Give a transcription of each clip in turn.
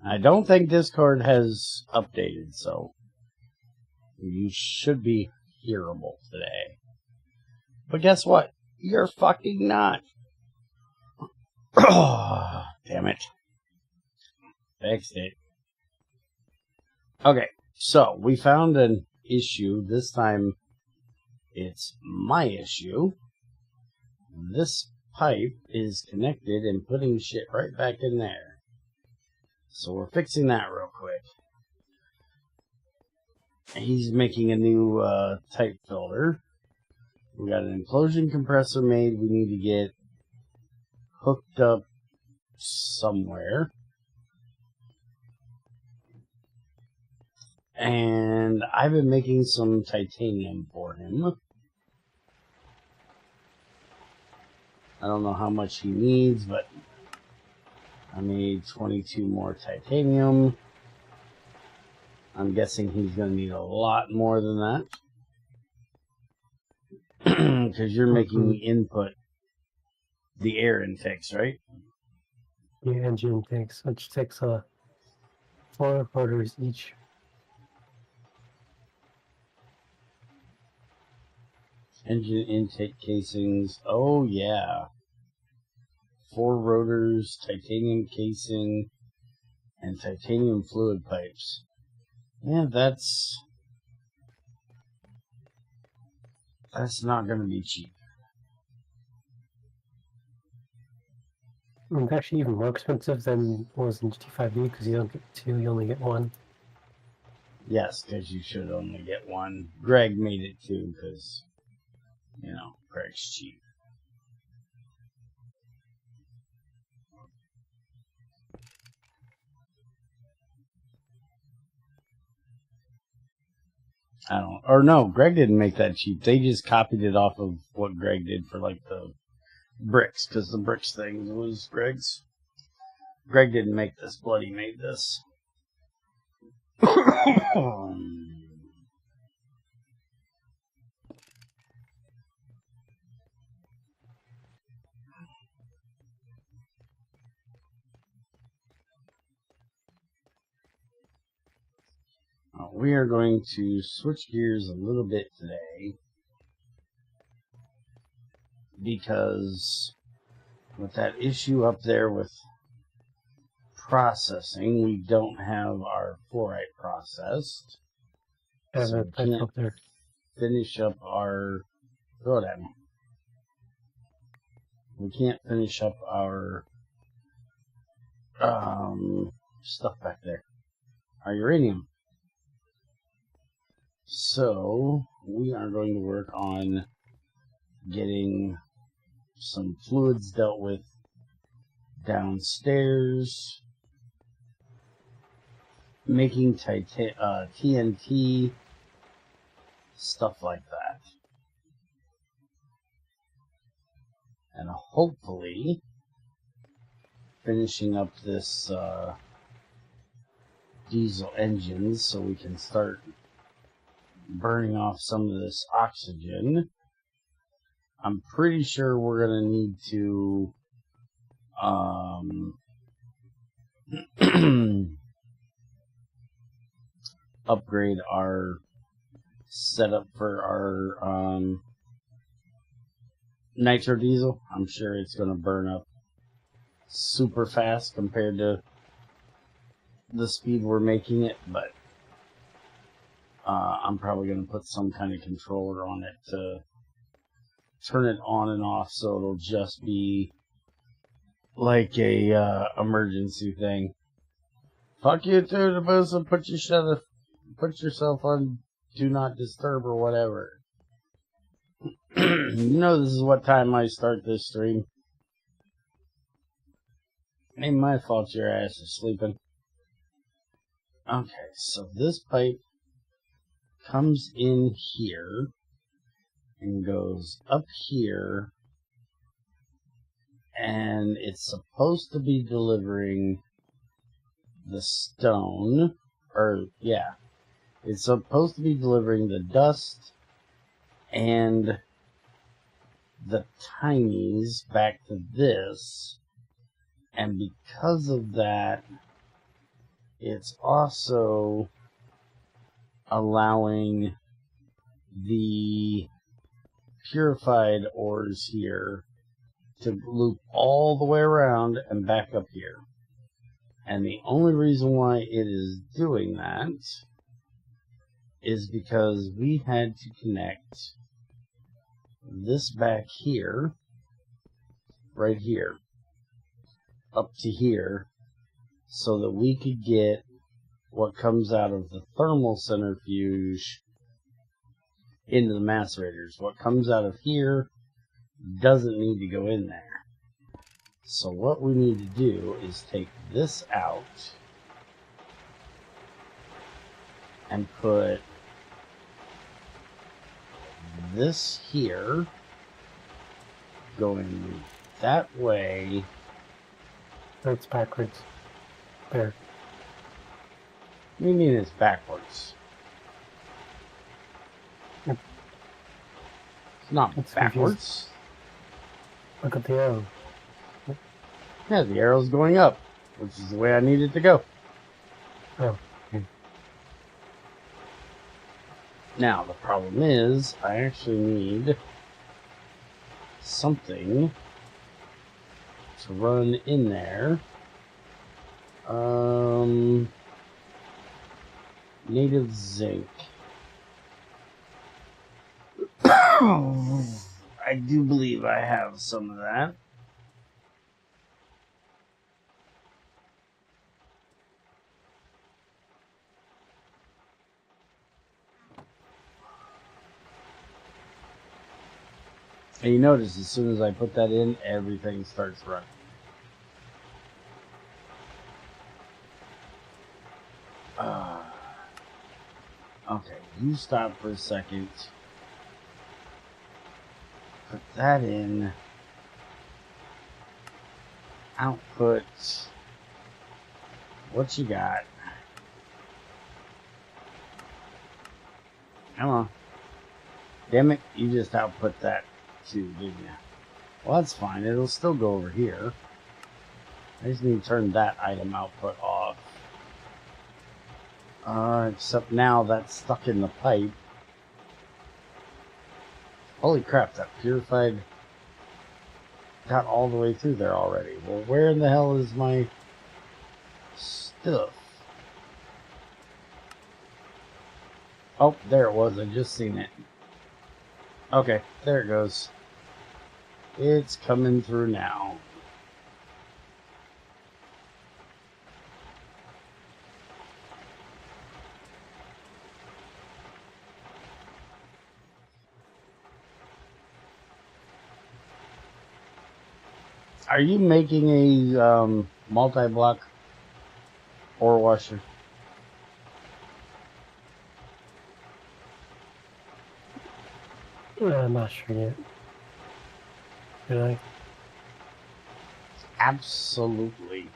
I don't think Discord has updated, so you should be hearable today. But guess what? You're fucking not. Oh, damn it. Fixed it. Okay, so we found an issue. This time it's my issue. This pipe is connected and putting shit right back in there. So we're fixing that real quick. He's making a new type filter. We got an implosion compressor made. We need to get hooked up somewhere. And I've been making some titanium for him. I don't know how much he needs, but I made 22 more titanium. I'm guessing he's going to need a lot more than that. Because you're making the input, the air intakes, right? The engine intakes, which takes 4 rotors each. Engine intake casings. Oh, yeah. 4 rotors, titanium casing, and titanium fluid pipes. Yeah, that's not going to be cheap. It's actually even more expensive than it was in GT5D because you don't get 2, you only get 1. Yes, because you should only get 1. Greg made it 2 because, you know, Greg's cheap. No, Greg didn't make that cheap. They just copied it off of what Greg did for, like, the bricks, because the bricks thing was Greg's. Greg didn't make this, Bloody made this. We are going to switch gears a little bit today because with that issue up there with processing, we don't have our fluorite processed. So we can't finish up our... Throw it at me. We can't finish up our stuff back there. Our uranium. So, we are going to work on getting some fluids dealt with downstairs, making TNT, stuff like that. And hopefully, finishing up this diesel engines so we can start burning off some of this oxygen. I'm pretty sure we're going to need to upgrade our setup for our nitro diesel. I'm sure it's going to burn up super fast compared to the speed we're making it, but I'm probably going to put some kind of controller on it to turn it on and off so it'll just be like a emergency thing. Fuck you too, the boost, and put yourself on do not disturb or whatever. You know this is what time I start this stream. Ain't my fault your ass is sleeping. Okay, so this pipe comes in here and goes up here, and it's supposed to be delivering the stone, it's supposed to be delivering the dust and the tinies back to this, and because of that, it's also allowing the purified ores here to loop all the way around and back up here. And the only reason why it is doing that is because we had to connect this back here, right here, up to here, so that we could get what comes out of the thermal centrifuge into the macerators. What comes out of here doesn't need to go in there. So what we need to do is take this out and put this here going that way. That's backwards. There. What do you mean it's backwards? Yep. It's not It's backwards. Confused. Look at the arrow. Yeah, the arrow's going up, which is the way I need it to go. Oh. Okay. Now, the problem is, I actually need something to run in there. Native zinc. I do believe I have some of that. And you notice as soon as I put that in, everything starts running. Okay, you stop for a second. Put that in. Output. What you got? Come on. Damn it, you just output that too, didn't you? Well, that's fine. It'll still go over here. I just need to turn that item output off. Except now that's stuck in the pipe. Holy crap, that purified got all the way through there already. Well, where in the hell is my stuff? Oh, there it was. I just seen it. Okay, there it goes. It's coming through now. Are you making a multi-block ore washer? I'm not sure yet. Did I? Absolutely.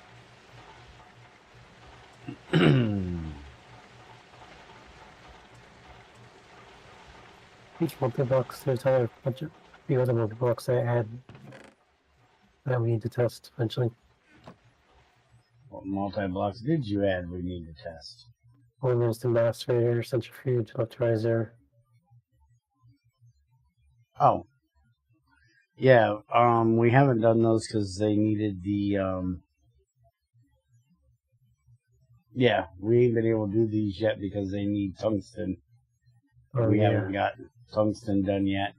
Each multi-box, there's a bunch of a few other multi-blocks I add that we need to test eventually. What multi-blocks did you add we need to test? One there's the macerator, centrifuge, electrolyzer. Oh. Yeah, we haven't done those because they needed the, yeah, we ain't been able to do these yet because they need tungsten. Oh, We yeah. haven't got tungsten done yet.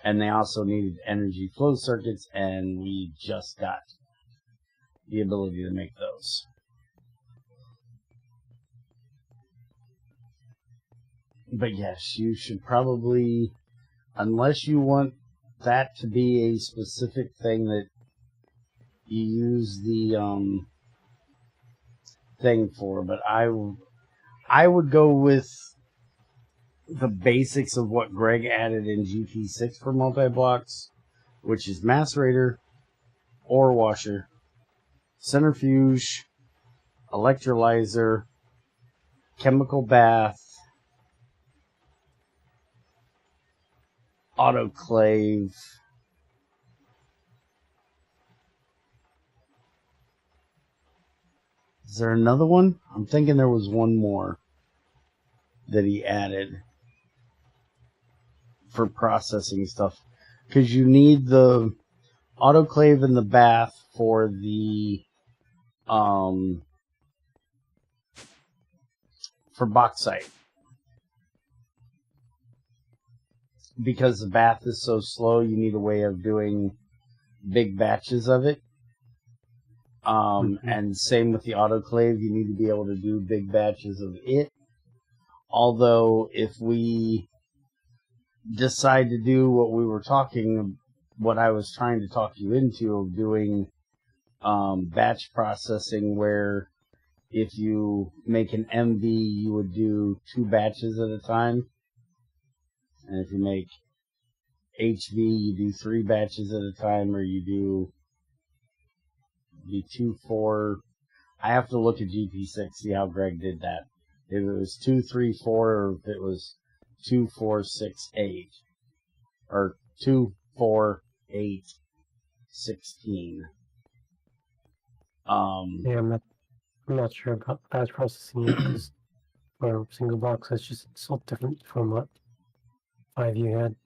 And they also needed energy flow circuits, and we just got the ability to make those. But yes, you should probably, unless you want that to be a specific thing that you use the thing for, but I would go with the basics of what Greg added in GT6 for multi-blocks, which is macerator, ore washer, centrifuge, electrolyzer, chemical bath, autoclave, Is there another one? I'm thinking there was one more that he added for processing stuff. Because you need the autoclave in the bath for the for bauxite. Because the bath is so slow, you need a way of doing big batches of it. And same with the autoclave, you need to be able to do big batches of it. Although, if we decide to do what I was trying to talk you into of doing batch processing, where if you make an MV, you would do 2 batches at a time. And if you make HV, you do 3 batches at a time, or you do 2, 4. I have to look at GP6, see how Greg did that. If it was 2, 3, 4, or if it was 2, 4, 6, 8. Or 2, 4, 8, 16. Yeah, I'm not sure about batch processing yet, because for single box, it's so different from what 5 you had.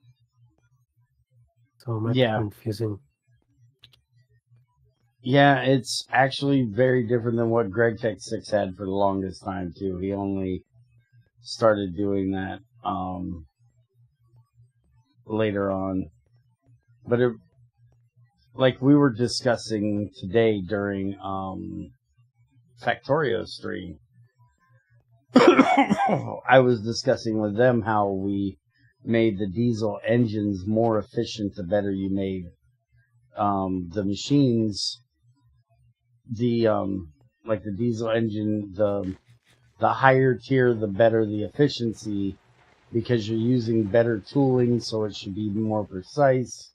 So it might be confusing. Yeah, it's actually very different than what GregTech 6 had for the longest time, too. He only started doing that later on. But like we were discussing today during Factorio's stream, I was discussing with them how we made the diesel engines more efficient the better you made the machines. Like the diesel engine, the higher tier, the better the efficiency, because you're using better tooling, so it should be more precise,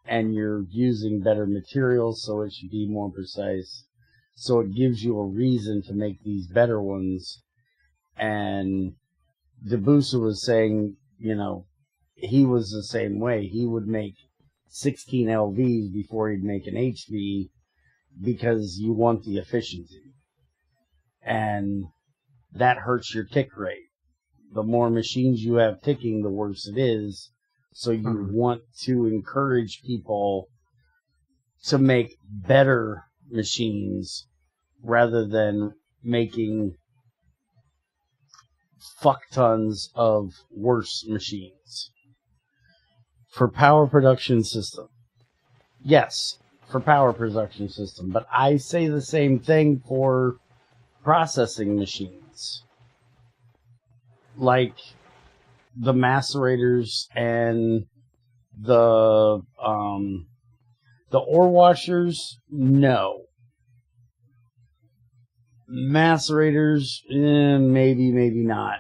and you're using better materials, so it should be more precise. So it gives you a reason to make these better ones. And Debusa was saying, he was the same way. He would make 16 LVs before he'd make an HV, because you want the efficiency. And that hurts your tick rate. The more machines you have ticking, the worse it is. So you want to encourage people to make better machines rather than making fuck tons of worse machines. For power production system. Yes, for power production system. But I say the same thing for processing machines. Like the macerators and the ore washers, no. Macerators, maybe, maybe not.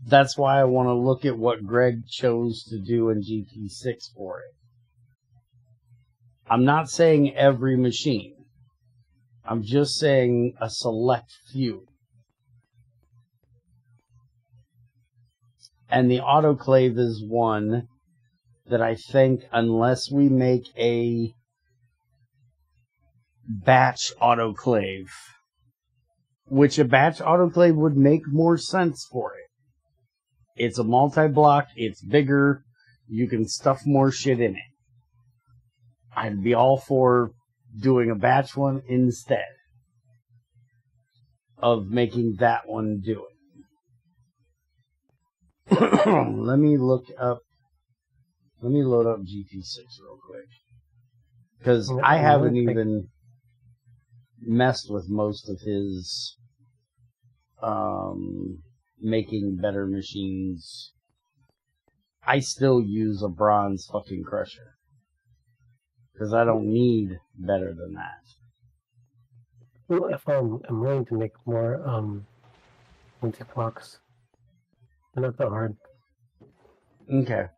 That's why I want to look at what Greg chose to do in GP6 for it. I'm not saying every machine. I'm just saying a select few. And the autoclave is one that I think, unless we make a batch autoclave, which a batch autoclave would make more sense for it. It's a multi-block, it's bigger, you can stuff more shit in it. I'd be all for doing a batch one instead of making that one do it. Let me load up GP6 real quick. Because I haven't even messed with most of his making better machines. I still use a bronze fucking crusher. Because I don't need better than that. Well, if I'm willing to make more multi-blocks, they're not that hard. Okay.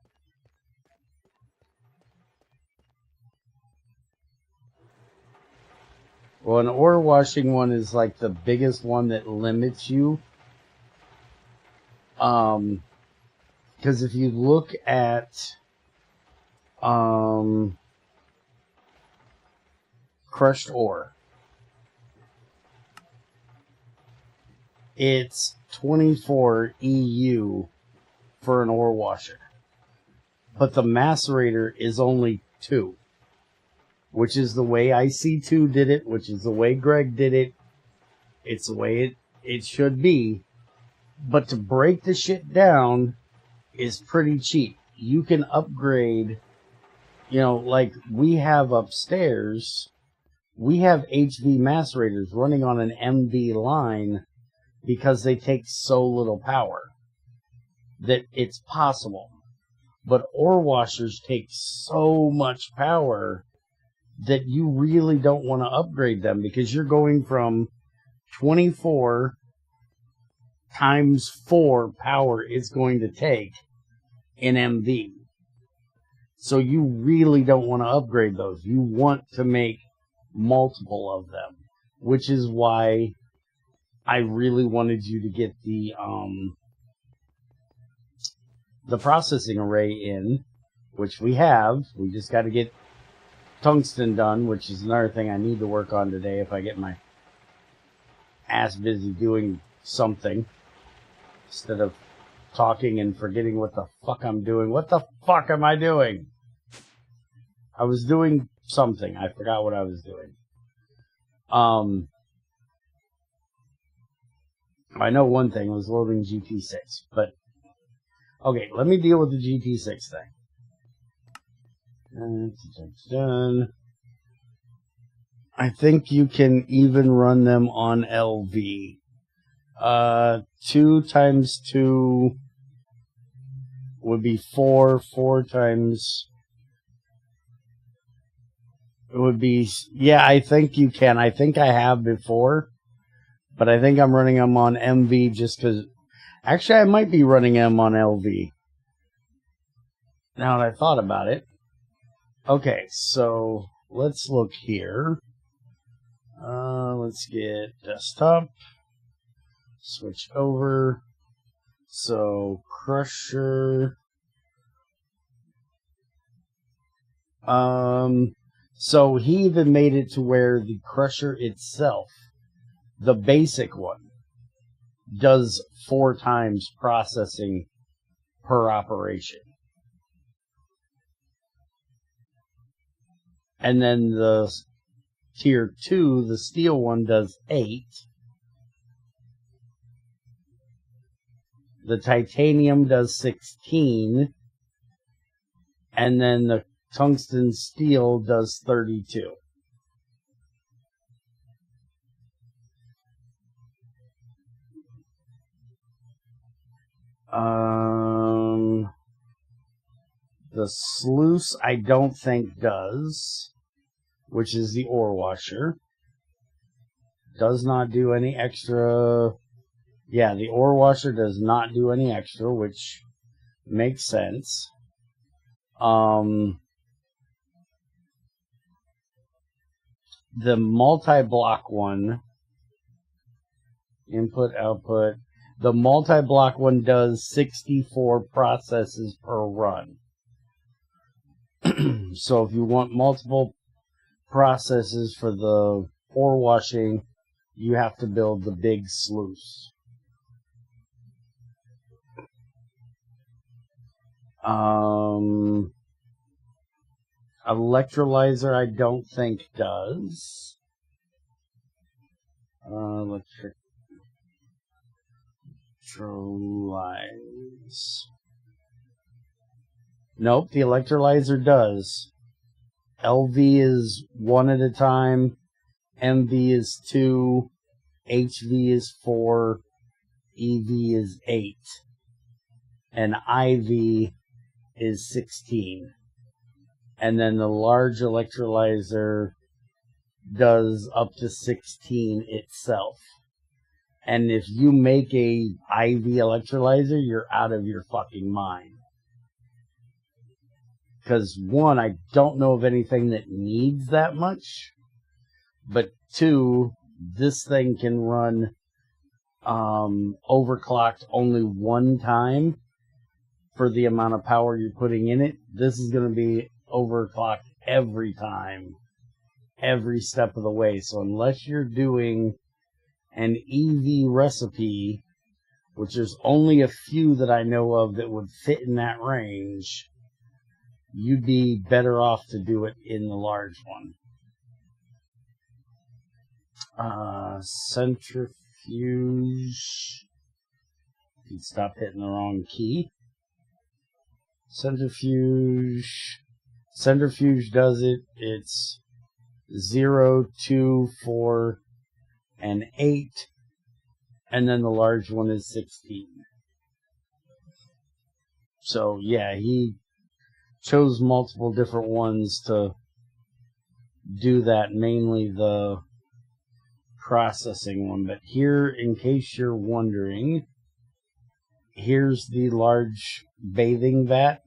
Well, an ore washing one is like the biggest one that limits you. Because if you look at crushed ore, it's 24 EU for an ore washer. But the macerator is only 2. Which is the way IC2 did it, which is the way Greg did it. It's the way it should be. But to break the shit down is pretty cheap. You can upgrade, you know, like we have upstairs, we have HV macerators running on an MV line because they take so little power that it's possible. But ore washers take so much power that you really don't want to upgrade them because you're going from 24 times 4 power it's going to take in MV. So you really don't want to upgrade those. You want to make multiple of them, which is why I really wanted you to get the processing array in, which we have. We just got to get tungsten done, which is another thing I need to work on today if I get my ass busy doing something instead of talking and forgetting what the fuck I'm doing. What the fuck am I doing? I was doing something. I forgot what I was doing. I know one thing was loading GT6, but okay, let me deal with the GT6 thing. Done. I think you can even run them on LV. 2 times 2 would be 4. 4 times... It would be... Yeah, I think you can. I think I have before. But I think I'm running them on MV just because... Actually, I might be running them on LV. Now that I thought about it. Okay, so let's look here. Let's get desktop. Switch over. So, Crusher. So he even made it to where the Crusher itself, the basic one, does 4 times processing per operation. And then the tier 2, the steel one, does 8. The titanium does 16. And then the tungsten steel does 32. The sluice I don't think does, which is the ore washer. Does not do any extra. Yeah, the ore washer does not do any extra, which makes sense. The multi-block one, input, output, the multi-block one does 64 processes per run. So if you want multiple processes for the ore washing, you have to build the big sluice. Electrolyzer I don't think does. Electrolyze. Nope, the electrolyzer does. LV is 1 at a time, MV is 2, HV is 4, EV is 8, and IV is 16. And then the large electrolyzer does up to 16 itself. And if you make a IV electrolyzer, you're out of your fucking mind. Because 1, I don't know of anything that needs that much. But 2, this thing can run overclocked only 1 time for the amount of power you're putting in it. This is going to be overclocked every time, every step of the way. So unless you're doing an EV recipe, which there's only a few that I know of that would fit in that range, you'd be better off to do it in the large one. Centrifuge. You'd stop hitting the wrong key. Centrifuge does it. It's 0, 2, 4, and 8. And then the large one is 16. So, yeah, he chose multiple different ones to do that, mainly the processing one. But here, in case you're wondering, here's the large bathing vat,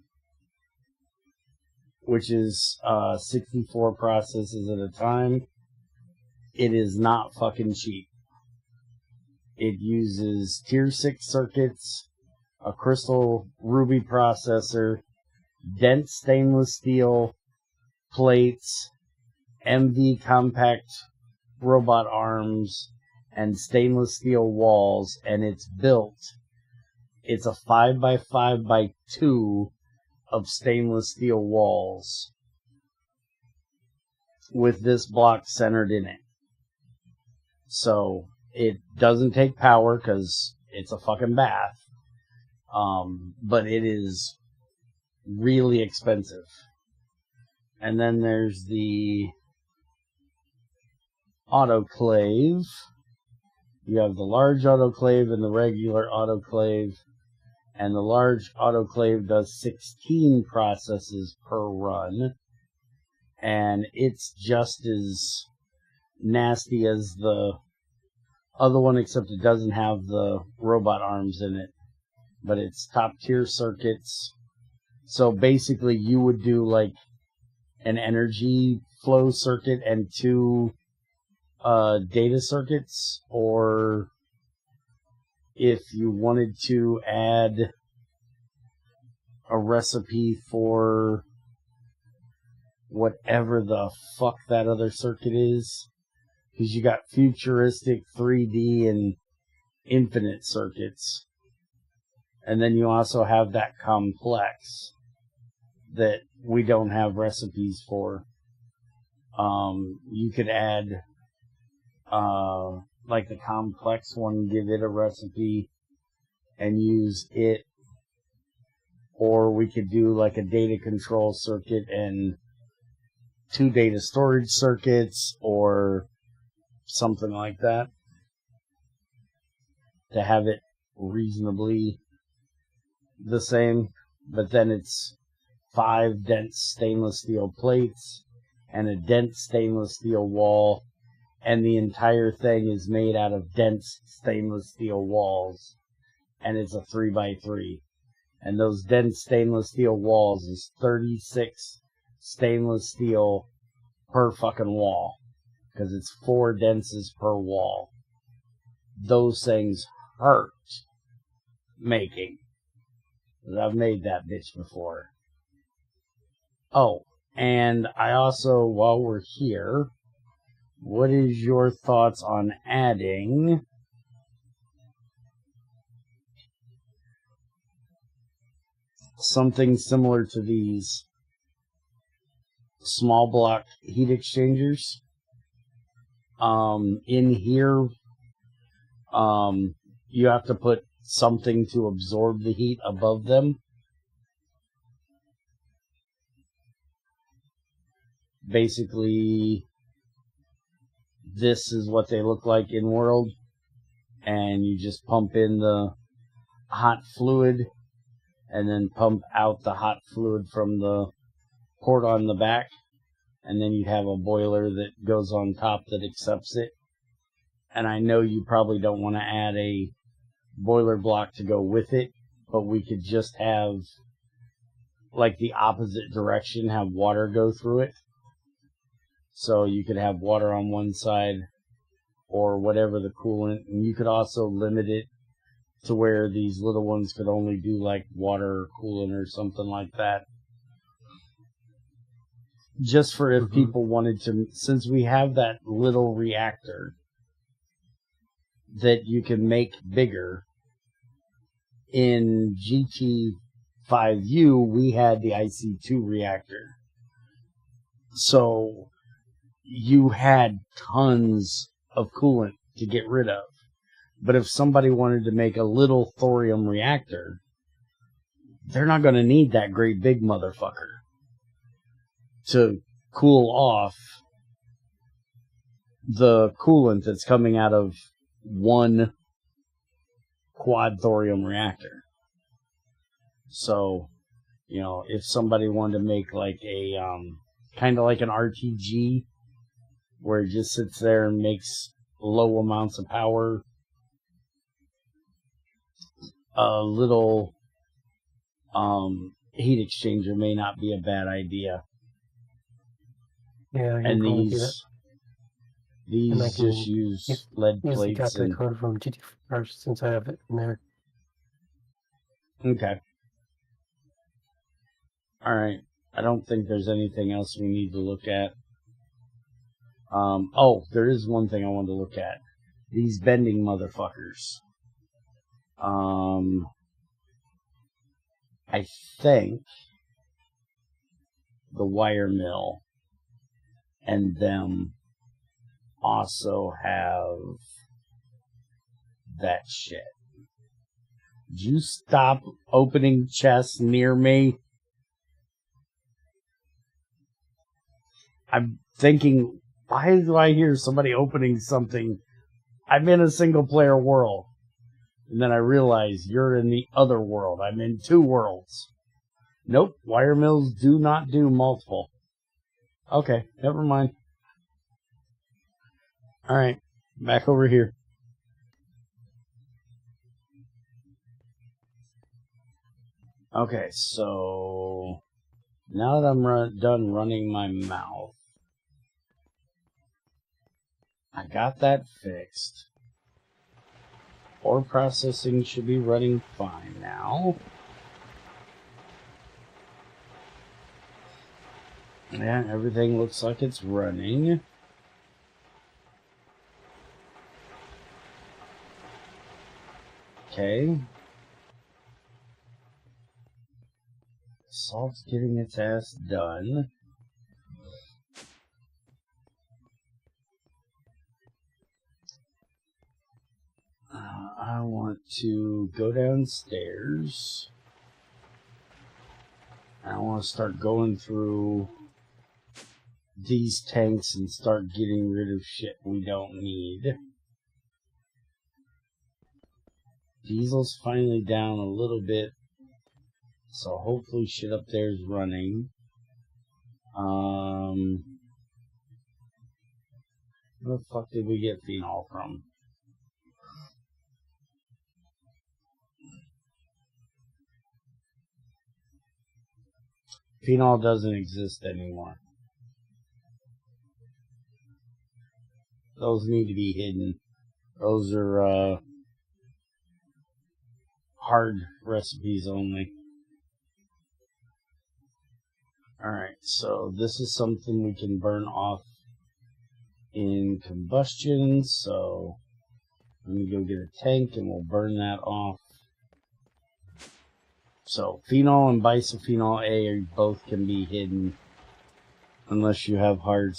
which is 64 processes at a time. It is not fucking cheap. It uses Tier 6 circuits, a crystal ruby processor, dense stainless steel plates, MV compact robot arms, and stainless steel walls, and it's a 5x5x2 of stainless steel walls with this block centered in it. So it doesn't take power because it's a fucking bath, but it is really expensive. And then there's the autoclave. You have the large autoclave and the regular autoclave, and the large autoclave does 16 processes per run, and it's just as nasty as the other one, except it doesn't have the robot arms in it, but it's top tier circuits. So basically you would do like an energy flow circuit and 2 data circuits, or if you wanted to add a recipe for whatever the fuck that other circuit is, because you got futuristic, 3D, and infinite circuits. And then you also have that complex that we don't have recipes for. You could add like the complex one, give it a recipe and use it, or we could do like a data control circuit and 2 data storage circuits or something like that to have it reasonably the same. But then it's 5 dense stainless steel plates and a dense stainless steel wall, and the entire thing is made out of dense stainless steel walls, and it's a 3x3. And those dense stainless steel walls is 36 stainless steel per fucking wall, because it's 4 denses per wall. Those things hurt making, because I've made that bitch before. Oh, and I also, while we're here, what is your thoughts on adding something similar to these small block heat exchangers? In here, you have to put something to absorb the heat above them. Basically, this is what they look like in world, and you just pump in the hot fluid and then pump out the hot fluid from the port on the back, and then you have a boiler that goes on top that accepts it. And I know you probably don't want to add a boiler block to go with it, but we could just have like the opposite direction, have water go through it. So you could have water on one side or whatever the coolant, and you could also limit it to where these little ones could only do like water or coolant or something like that. Just for if people wanted to, since we have that little reactor that you can make bigger. In GT5U, we had the IC2 reactor. So you had tons of coolant to get rid of. But if somebody wanted to make a little thorium reactor, they're not going to need that great big motherfucker to cool off the coolant that's coming out of one quad thorium reactor. So, you know, if somebody wanted to make like a kind of like an RTG where it just sits there and makes low amounts of power, a little heat exchanger may not be a bad idea. Yeah, and these just use lead plates. The code from GT first, since I have it in there. Okay. All right. I don't think there's anything else we need to look at. Oh, there is one thing I wanted to look at. These bending motherfuckers. I think the wire mill and them also have that shit. Did you stop opening chests near me? I'm thinking, why do I hear somebody opening something? I'm in a single player world. And then I realize you're in the other world. I'm in two worlds. Nope, wire mills do not do multiple. Okay, never mind. Alright, back over here. Okay, so now that I'm done running my mouth, I got that fixed. Ore processing should be running fine now. Yeah, everything looks like it's running. Okay. Salt's getting its ass done. I want to go downstairs. I want to start going through these tanks and start getting rid of shit we don't need. Diesel's finally down a little bit, so hopefully shit up there is running. Where the fuck did we get phenol from? Phenol doesn't exist anymore. Those need to be hidden. Those are hard recipes only. Alright, so this is something we can burn off in combustion, so let me go get a tank and we'll burn that off. So phenol and bisophenol A both can be hidden unless you have hard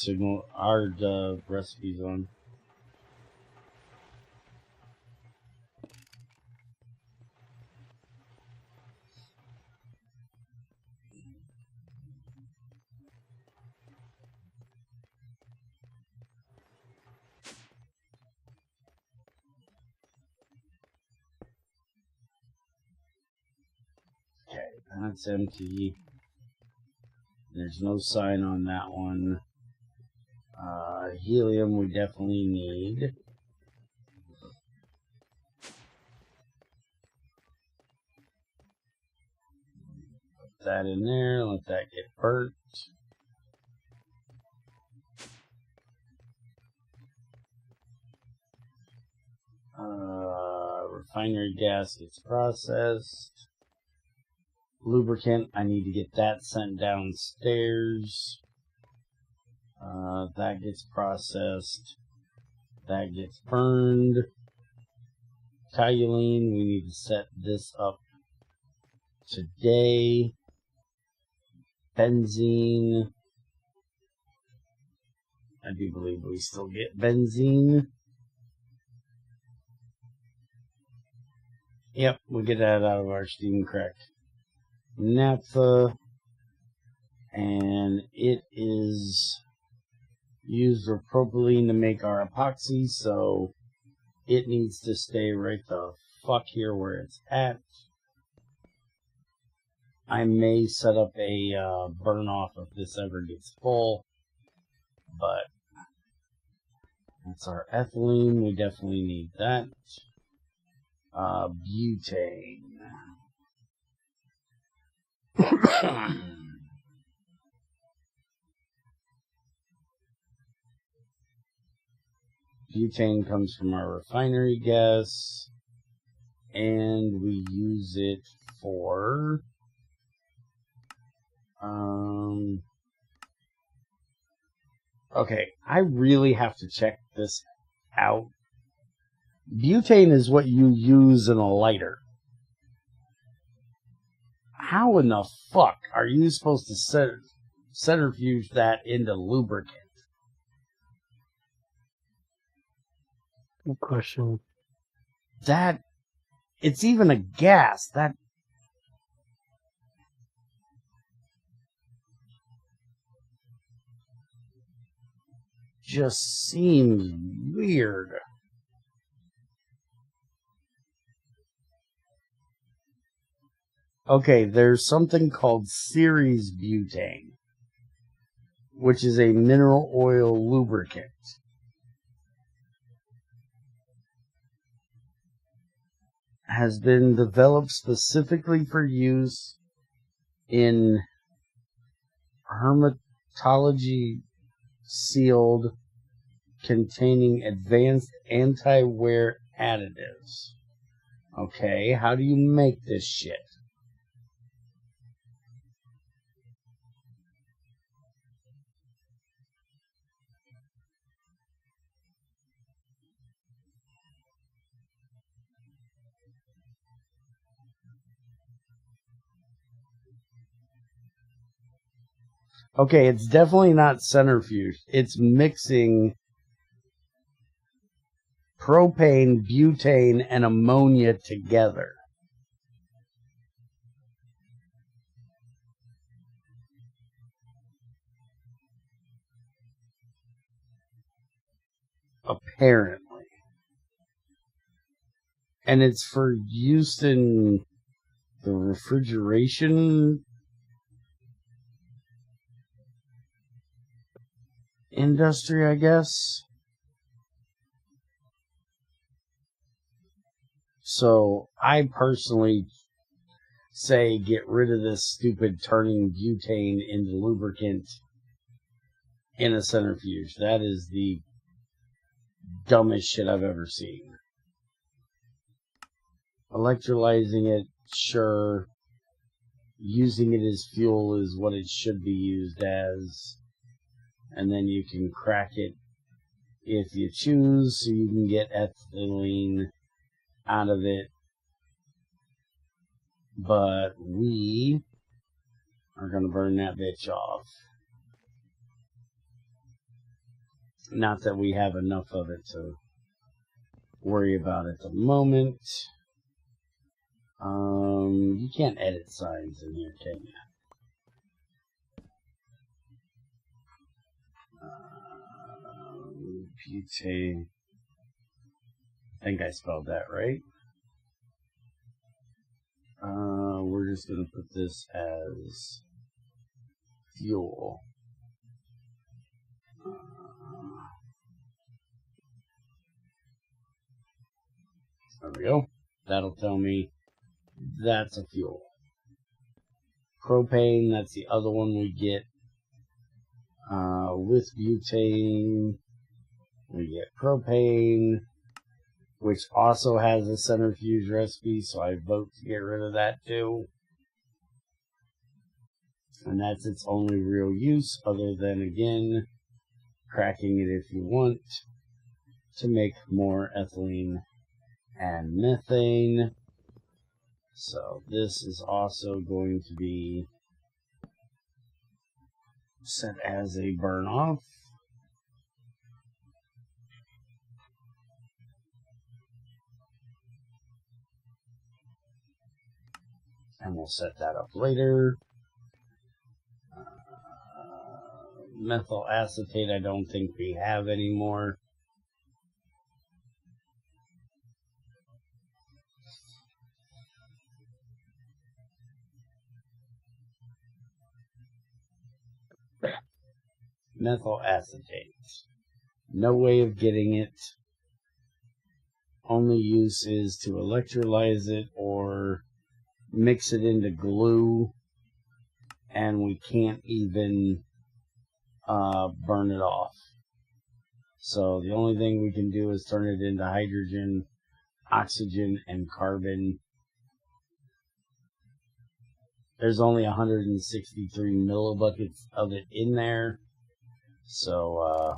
recipes on. Okay, that's empty. There's no sign on that one. Helium we definitely need. Put that in there, let that get burnt. Refinery gas gets processed. Lubricant, I need to get that sent downstairs. That gets processed. That gets burned. toluene. We need to set this up today. Benzene. I do believe we still get benzene. Yep, we get that out of our steam cracked naphtha. And it is used for propylene to make our epoxy, so it needs to stay right the fuck here where it's at. I may set up a burn off if this ever gets full, but that's our ethylene. We definitely need that. Butane. Butane comes from our refinery gas, and we use it for okay, I really have to check this out. Butane is what you use in a lighter. How in the fuck are you supposed to centrifuge that into lubricant? Good question. That, it's even a gas. That just seems weird. Okay, there's something called series butane, which is a mineral oil lubricant. Has been developed specifically for use in hermetology sealed, containing advanced anti-wear additives. Okay, how do you make this shit? Okay, it's definitely not centrifuged. It's mixing propane, butane, and ammonia together. Apparently. And it's for use in the refrigeration industry, I guess. So I personally say get rid of this stupid turning butane into lubricant in a centrifuge. That is the dumbest shit I've ever seen. Electrolyzing it, sure. Using it as fuel is what it should be used as. And then you can crack it if you choose, so you can get ethylene out of it. But we are going to burn that bitch off. Not that we have enough of it to worry about at the moment. You can't edit signs in here, can you? Butane. I think I spelled that right. We're just going to put this as fuel. There we go. That'll tell me that's a fuel. Propane, that's the other one we get. With butane, we get propane, which also has a centrifuge recipe, so I vote to get rid of that too. And that's its only real use, other than, again, cracking it if you want to make more ethylene and methane. So this is also going to be set as a burn off. And we'll set that up later. Methyl acetate, I don't think we have anymore. Methyl acetate. No way of getting it. Only use is to electrolyze it or mix it into glue, and we can't even burn it off. So the only thing we can do is turn it into hydrogen, oxygen, and carbon. There's only 163 millibuckets of it in there, so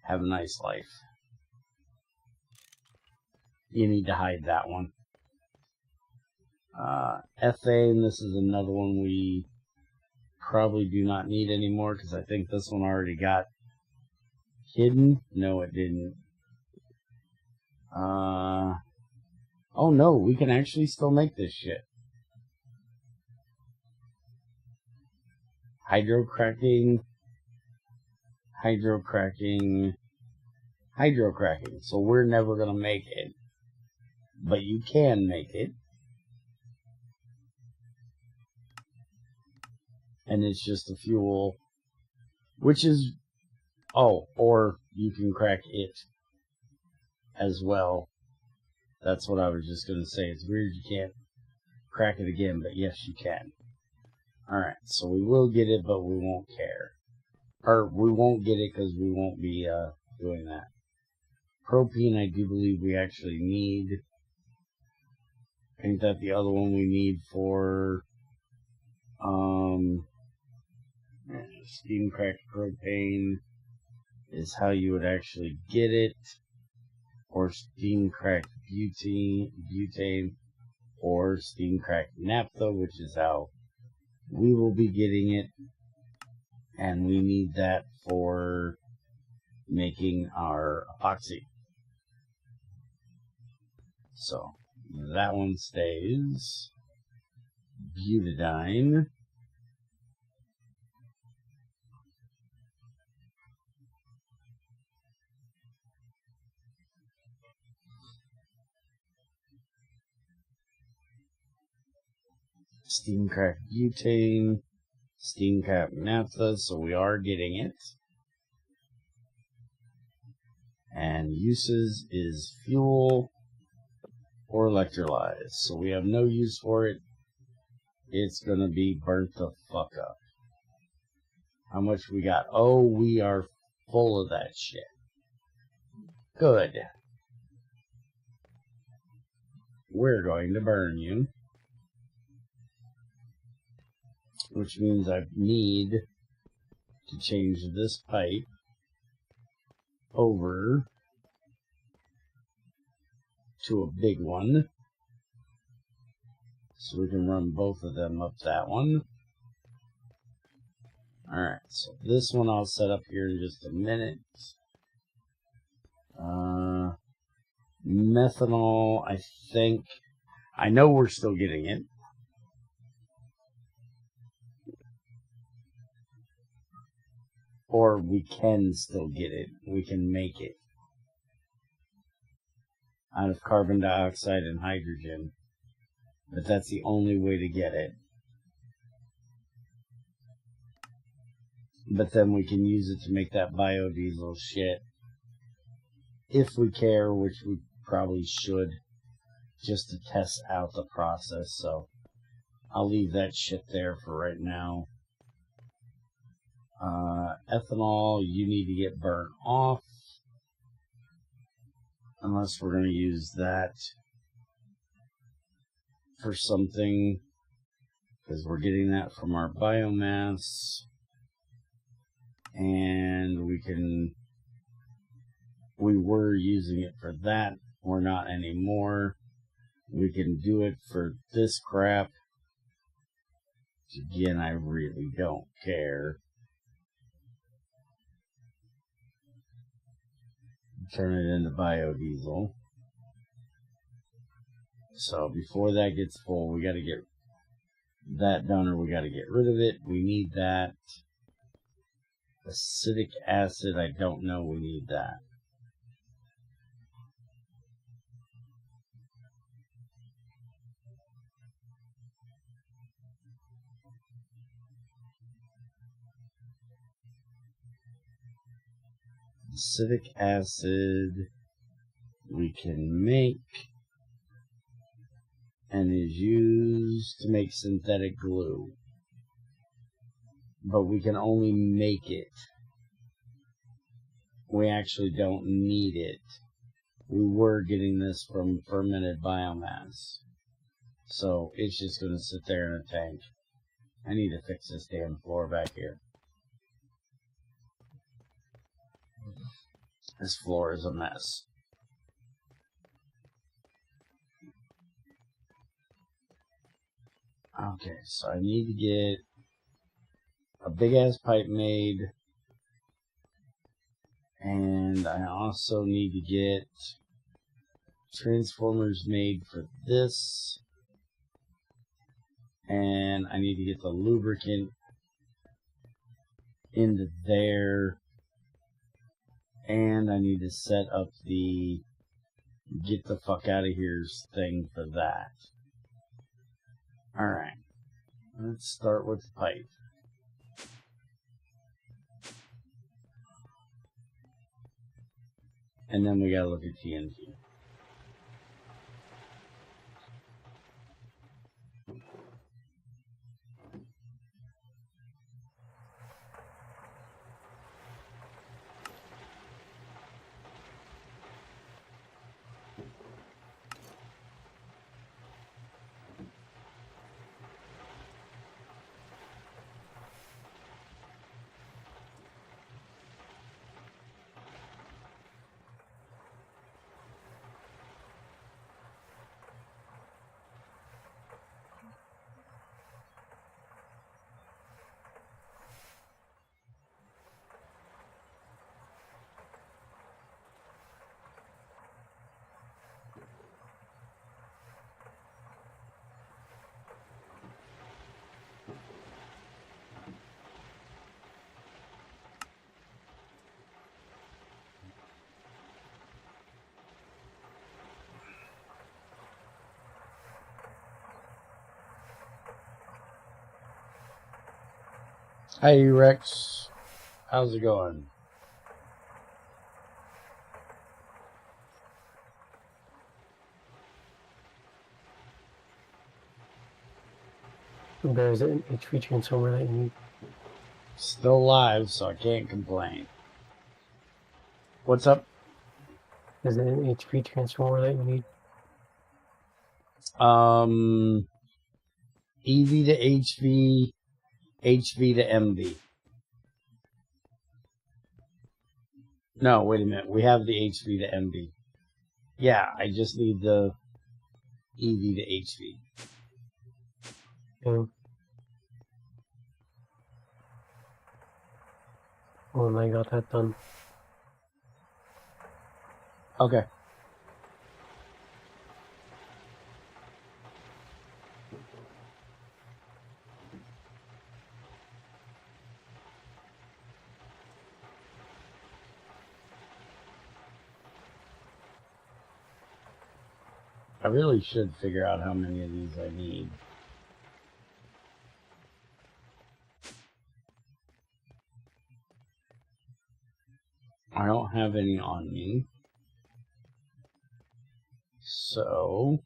have a nice life. You need to hide that one. Ethane, this is another one we probably do not need anymore because I think this one already got hidden. No, it didn't. Oh no, we can actually still make this shit. Hydrocracking. So we're never going to make it. But you can make it. And it's just a fuel. Which is... Oh, or you can crack it as well. That's what I was just going to say. It's weird you can't crack it again, but yes, you can. Alright, so we will get it, but we won't care. Or, we won't get it because we won't be doing that. Propene, I do believe we actually need. Ain't that the other one we need for steam cracked propane is how you would actually get it, or steam cracked butane, or steam cracked naphtha, which is how we will be getting it, and we need that for making our epoxy. So that one stays. Butadiene. Steam cracked butane. Steam cracked naphtha, so we are getting it. And uses is fuel or electrolyze. So we have no use for it. It's gonna be burnt the fuck up. How much we got? Oh, we are full of that shit. Good. We're going to burn you. Which means I need to change this pipe over to a big one. So we can run both of them up that one. Alright, so this one I'll set up here in just a minute. Methanol, I think. I know we're still getting it. Or we can still get it. We can make it out of carbon dioxide and hydrogen. But that's the only way to get it. But then we can use it to make that biodiesel shit. If we care, which we probably should, just to test out the process. So I'll leave that shit there for right now. Ethanol, you need to get burnt off. Unless we're going to use that for something. Because we're getting that from our biomass. And we were using it for that. or not anymore. We can do it for this crap. Again, I really don't care. Turn it into biodiesel. So before that gets full, we got to get that done, or we got to get rid of it. We need that. Acetic acid, I don't know we need that. Acetic acid we can make and is used to make synthetic glue. But we can only make it. We actually don't need it. We were getting this from fermented biomass. So it's just going to sit there in a tank. I need to fix this damn floor back here. This floor is a mess. Okay, so I need to get a big ass pipe made, and I also need to get transformers made for this, and I need to get the lubricant into there, and I need to set up the get the fuck out of here's thing for that. Alright, let's start with the pipe. And then we gotta look at TNT. Hi, Rex. How's it going? There's an HP transformer that you need. Still alive, so I can't complain. What's up? Is it an HP transformer that you need? EV to HV, HV to MV. No, wait a minute. We have the HV to MV. Yeah, I just need the EV to HV. Yeah. Oh, and I got that done. Okay. I really should figure out how many of these I need. I don't have any on me. So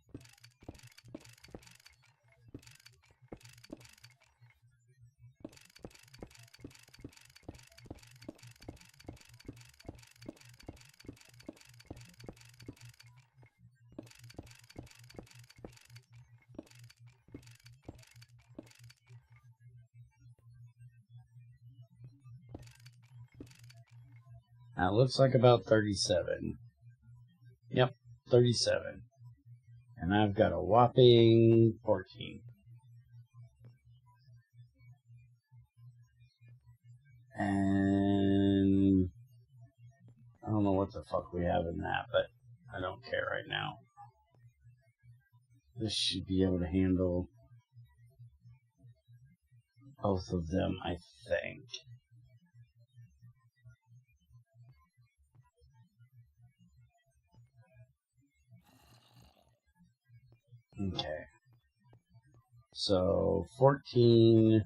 that looks like about 37. Yep. 37. And I've got a whopping 14. And I don't know what the fuck we have in that, but I don't care right now. This should be able to handle both of them, I think. Okay. So 14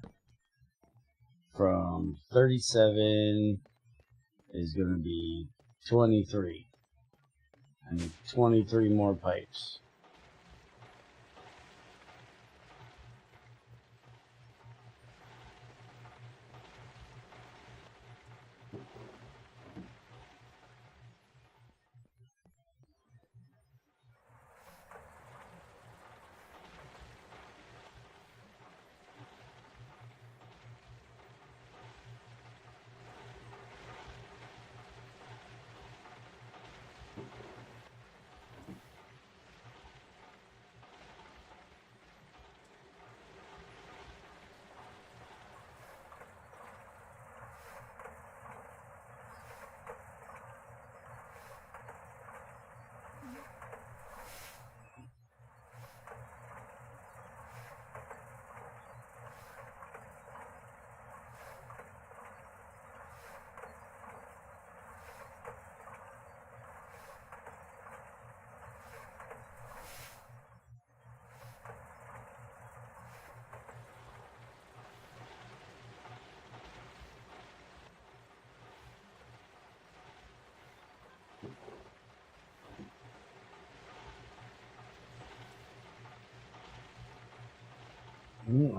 from 37 is going to be 23. I need 23 more pipes.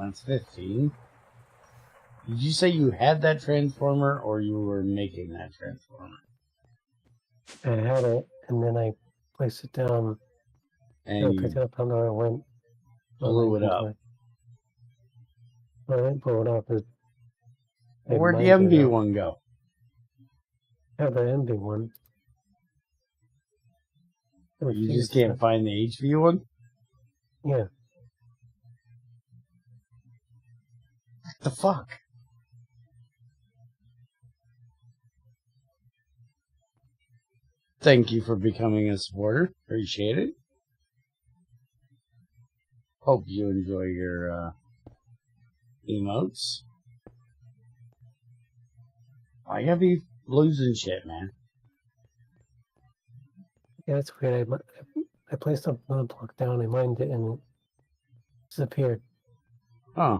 That's 15. Did you say you had that transformer, or you were making that transformer? I had it, and then I placed it down. And I you picked it up, and I went. blew it up. I didn't blow it up. Where'd the MV one go? I have the MV one. You just can't find the HV one? Yeah. What the fuck? Thank you for becoming a supporter. Appreciate it. Hope you enjoy your emotes. I gotta be losing shit, man. Yeah, that's weird. I placed a block down, I mined it, and it disappeared. Huh.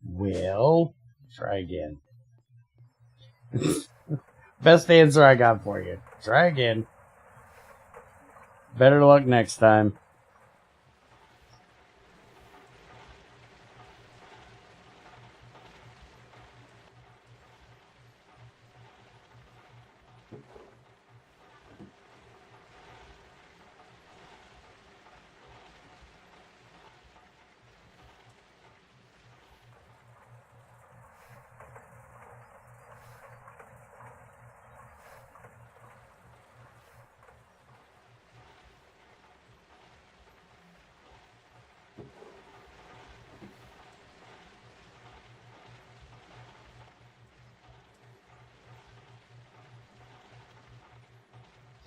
Well, try again. Best answer I got for you. Try again. Better luck next time.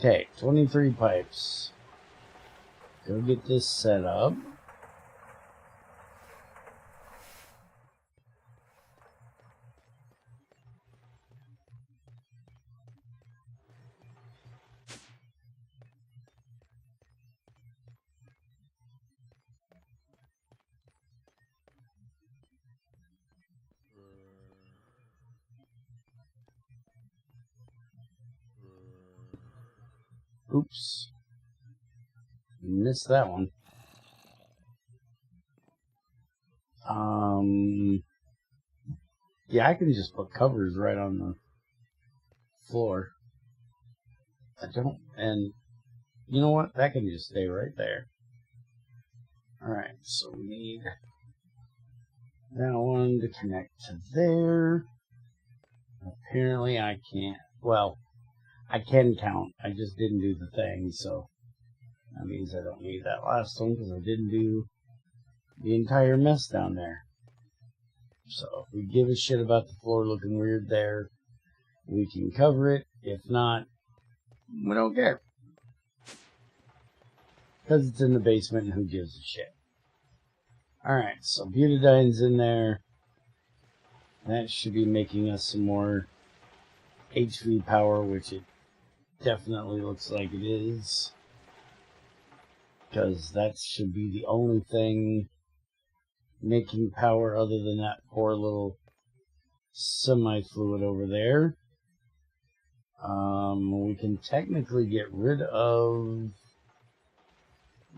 Okay, 23 pipes. Go get this set up. Oops. Missed that one. Yeah, I can just put covers right on the floor. I don't, and you know what? That can just stay right there. Alright, so we need that one to connect to there. Apparently I can't, well, I can count. I just didn't do the thing, so that means I don't need that last one because I didn't do the entire mess down there. So if we give a shit about the floor looking weird there, we can cover it. If not, we don't care. Because it's in the basement and who gives a shit. Alright, so Butadyne's in there. That should be making us some more HV power, which it definitely looks like it is. Because that should be the only thing making power other than that poor little semi-fluid over there. We can technically get rid of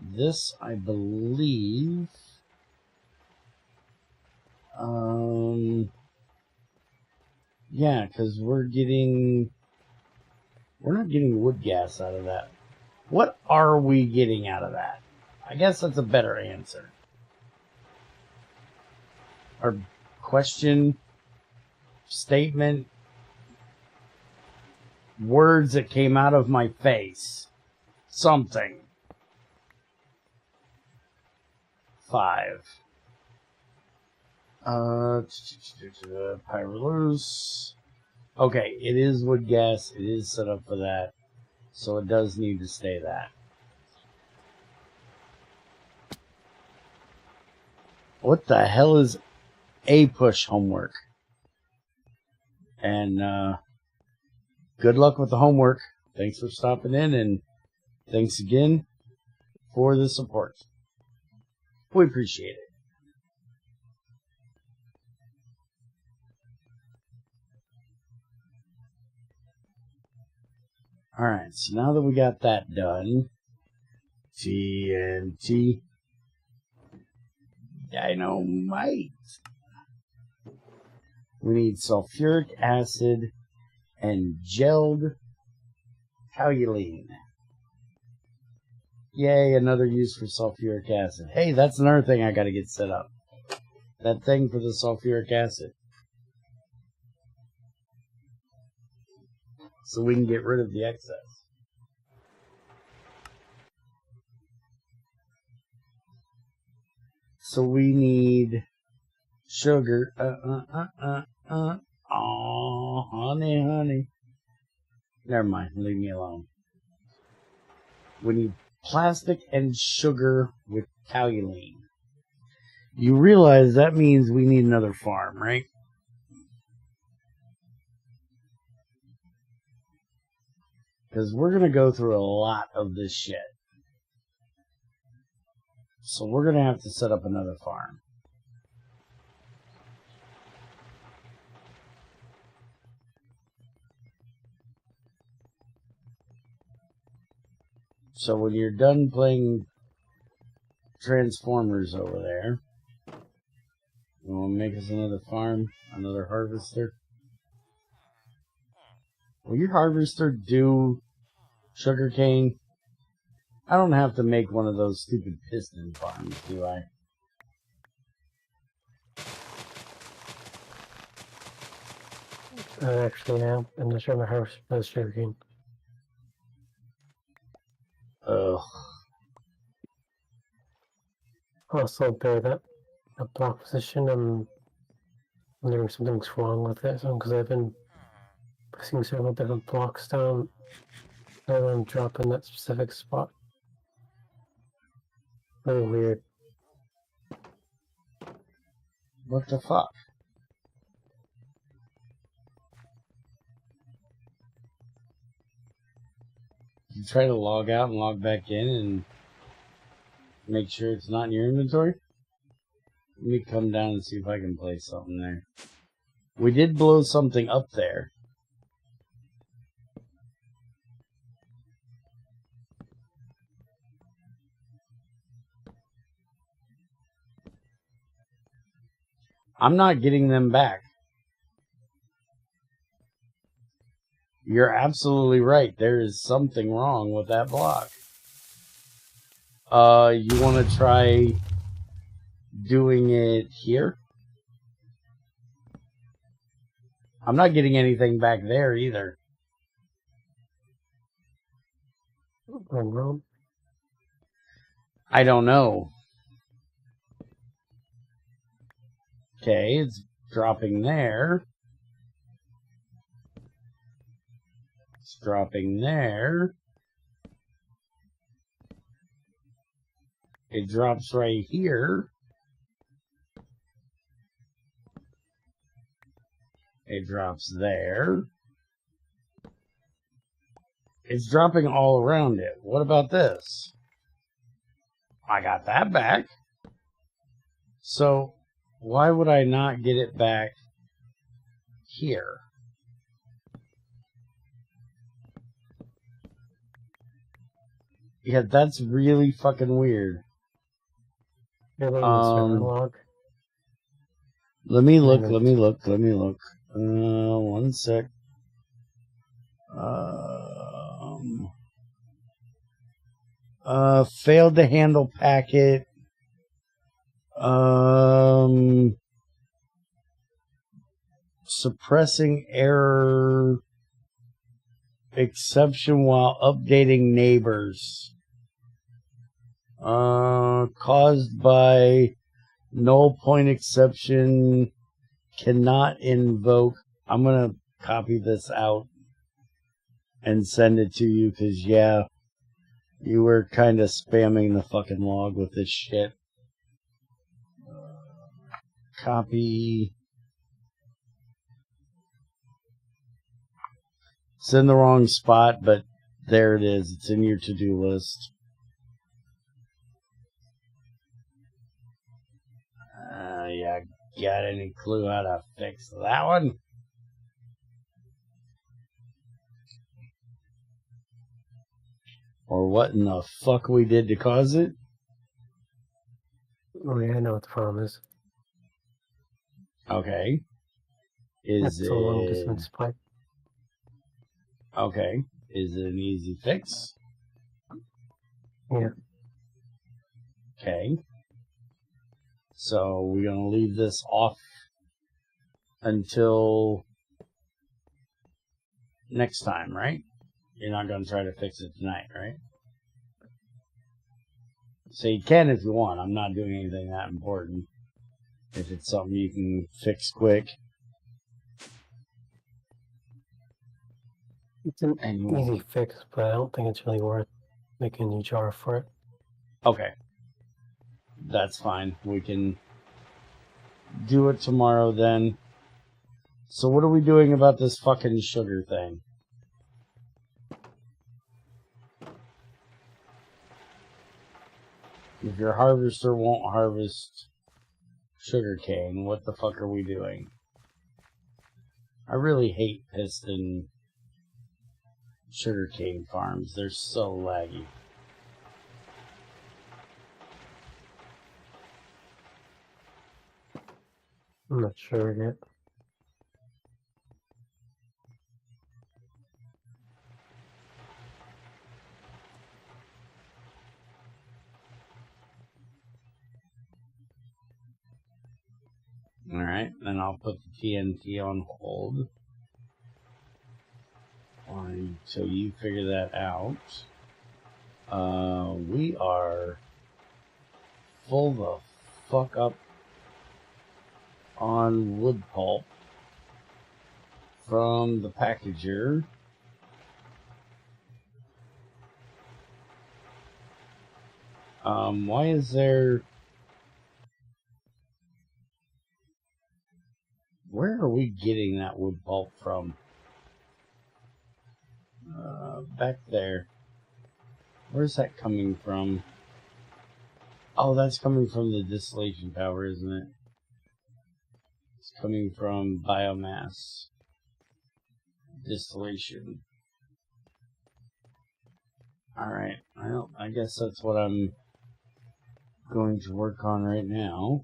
this, I believe. Yeah, because we're not getting wood gas out of that. What are we getting out of that? I guess that's a better answer. Or question, statement, words that came out of my face. Something. 5. Pyrolose. Okay, it is wood gas. It is set up for that. So it does need to stay that. What the hell is a push homework? And good luck with the homework. Thanks for stopping in, and thanks again for the support. We appreciate it. Alright, so now that we got that done, TNT, dynamite. We need sulfuric acid and gelled toluene. Yay, another use for sulfuric acid. Hey, that's another thing I gotta get set up. That thing for the sulfuric acid. So we can get rid of the excess. So we need sugar. Oh, honey. Never mind. Leave me alone. We need plastic and sugar with toluene. You realize that means we need another farm, right? Because we're going to go through a lot of this shit. So we're going to have to set up another farm. So when you're done playing Transformers over there, you want to make us another farm, another harvester? Will your harvester do sugarcane? I don't have to make one of those stupid piston farms, do I? I actually am. I'm not sure my harvester does sugarcane. Ugh. Also, bear that block position. I'm wondering if something's wrong with it. Because I've been placing several different blocks down, and I'm dropping that specific spot. Really weird. What the fuck? You try to log out and log back in and make sure it's not in your inventory? Let me come down and see if I can place something there. We did blow something up there. I'm not getting them back. You're absolutely right. There is something wrong with that block. You want to try doing it here? I'm not getting anything back there either. Run road. I don't know. Okay, it's dropping there. It's dropping there. It drops right here. It drops there. It's dropping all around it. What about this? I got that back. So, why would I not get it back here? Yeah, that's really fucking weird. You're letting the server log. Let me look. One sec. Failed to handle packet. Suppressing error. Exception while updating neighbors. Caused by null point exception. Cannot invoke. I'm gonna copy this out and send it to you because, yeah, you were kind of spamming the fucking log with this shit. Copy. It's in the wrong spot, but there it is. It's in your to-do list. Yeah, got any clue how to fix that one? Or what in the fuck we did to cause it? Oh yeah, I know what the problem is. Okay. Is That's a long distance pipe. Okay. Is it an easy fix? Yeah. Okay. So we're going to leave this off until next time, right? You're not going to try to fix it tonight, right? So you can if you want. I'm not doing anything that important. If it's something you can fix quick. It's an easy fix, but I don't think it's really worth making a new jar for it. Okay. That's fine. We can do it tomorrow then. So what are we doing about this fucking sugar thing? If your harvester won't harvest sugarcane, what the fuck are we doing? I really hate piston sugarcane farms. They're so laggy. I'm not sure yet. Alright, then I'll put the TNT on hold. Until you figure that out. We are full the fuck up on wood pulp from the packager. Why is there... Where are we getting that wood pulp from? Back there. Where's that coming from? Oh, that's coming from the distillation power, isn't it? It's coming from biomass distillation. Alright, well, I guess that's what I'm going to work on right now.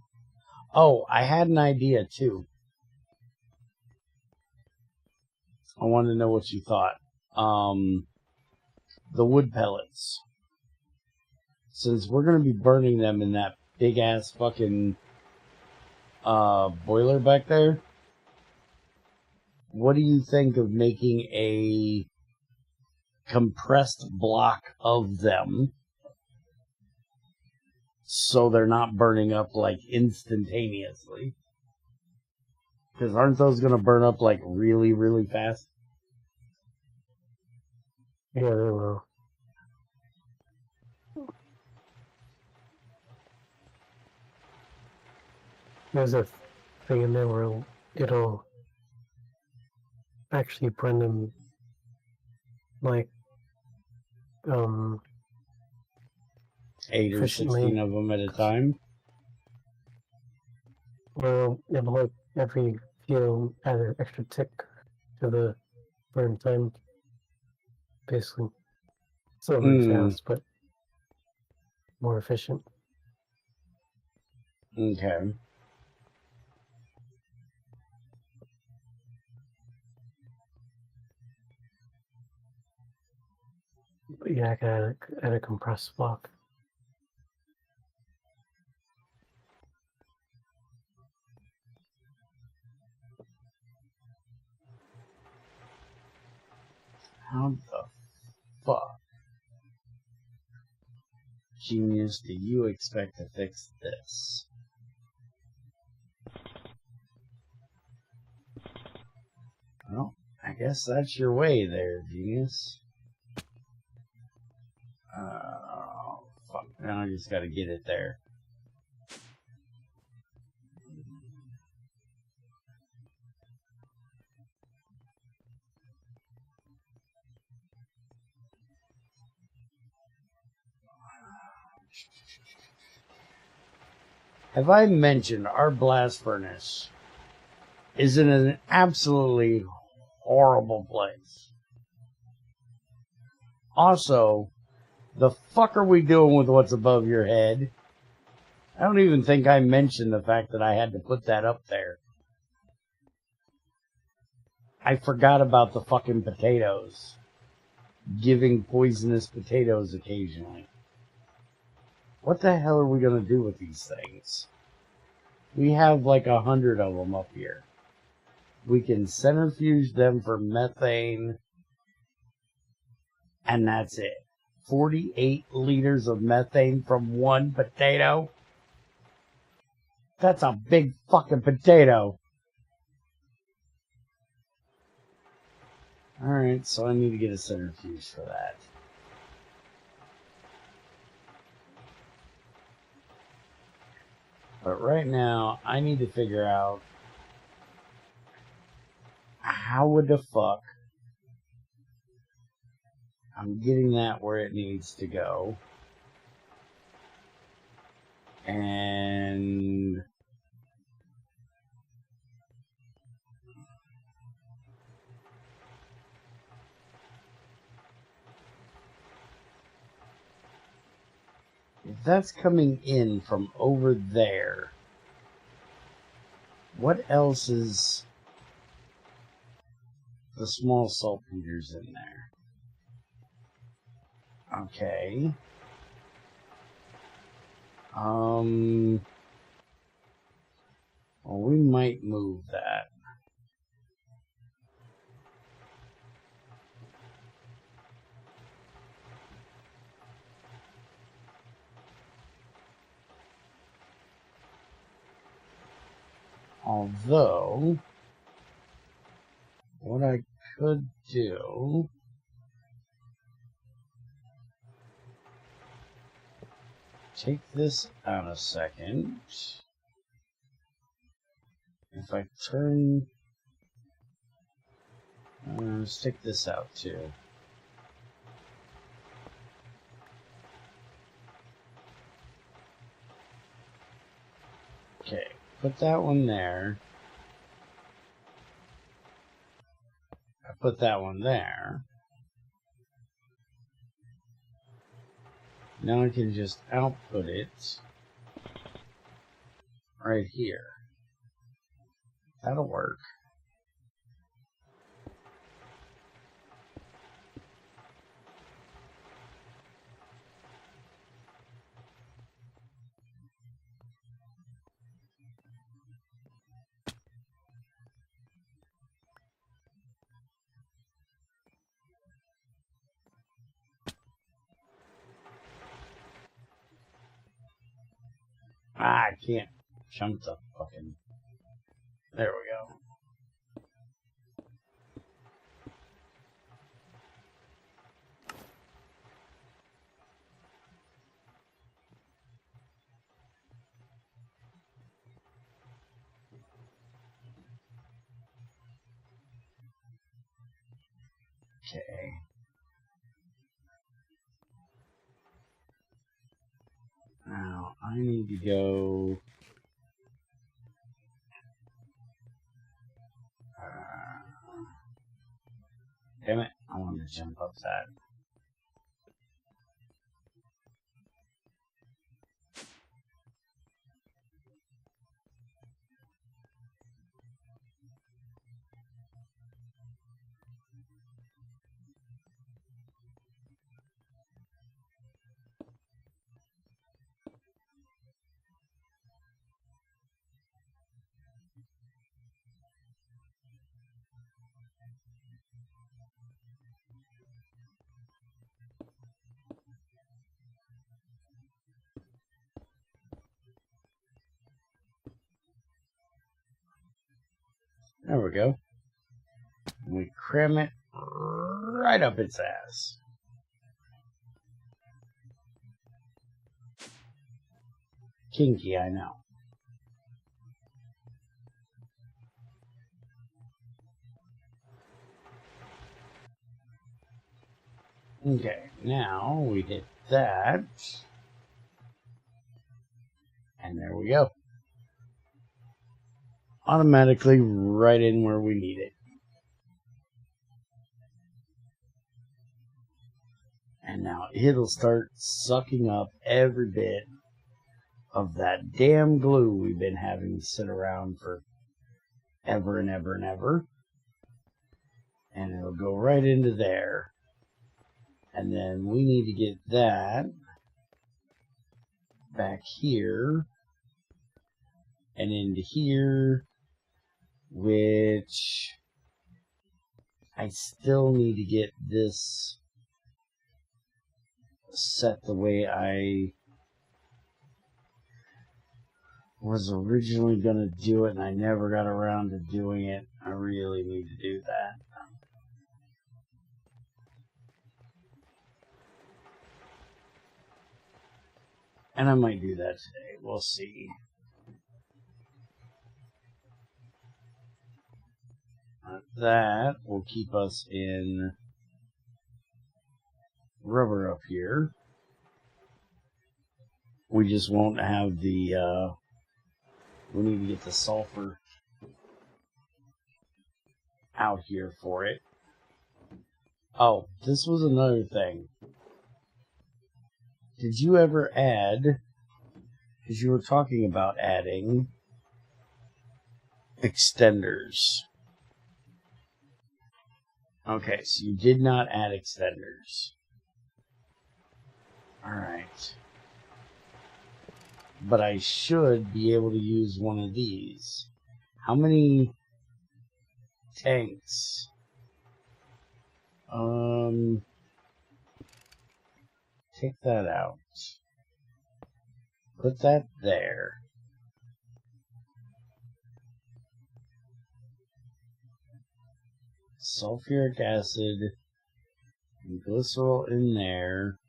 Oh, I had an idea too. I wanted to know what you thought. The wood pellets. Since we're going to be burning them in that big ass fucking boiler back there, what do you think of making a compressed block of them, so they're not burning up like instantaneously. Because aren't those going to burn up like really, really fast? Yeah, they will. There's a thing in there where it'll actually burn them like 8 or 16 of them at a time? Well, it'll like every few add an extra tick to the burn time. Basically. Still really fast, but more efficient. Okay. But yeah, I can add a compressed block. How the fuck, genius, do you expect to fix this? Well, I guess that's your way there, genius. Fuck, now I just gotta get it there. Have I mentioned our blast furnace is in an absolutely horrible place? Also, the fuck are we doing with what's above your head? I don't even think I mentioned the fact that I had to put that up there. I forgot about the fucking potatoes. Giving poisonous potatoes occasionally. What the hell are we gonna do with these things? We have like 100 of them up here. We can centrifuge them for methane, and that's it. 48 liters of methane from one potato? That's a big fucking potato. Alright, so I need to get a centrifuge for that. But right now, I need to figure out how the fuck I'm getting that where it needs to go. And if that's coming in from over there, what else is the small saltpeter's in there? Okay. Well, we might move that. Although, what I could do take this out a second. If I turn, stick this out too. Okay, put that one there. I put that one there. Now I can just output it right here. That'll work. Ah, I can't jump the fucking... There we go. Okay. Now, I need to go... damn it, I wanted to jump up that. There we go. And we cram it right up its ass. Kinky, I know. Okay, now we hit that. And there we go. Automatically right in where we need it. And now it'll start sucking up every bit of that damn glue we've been having to sit around for ever and ever and ever. And it'll go right into there. And then we need to get that back here and into here, which I still need to get this set the way I was originally going to do it, and I never got around to doing it. I really need to do that. And I might do that today. We'll see. That will keep us in rubber up here. We just won't have the, we need to get the sulfur out here for it. Oh, this was another thing. Did you ever add, because you were talking about adding extenders. Okay, so you did not add extenders. Alright. But I should be able to use one of these. How many tanks? Take that out. Put that there. Sulfuric acid and glycerol in there,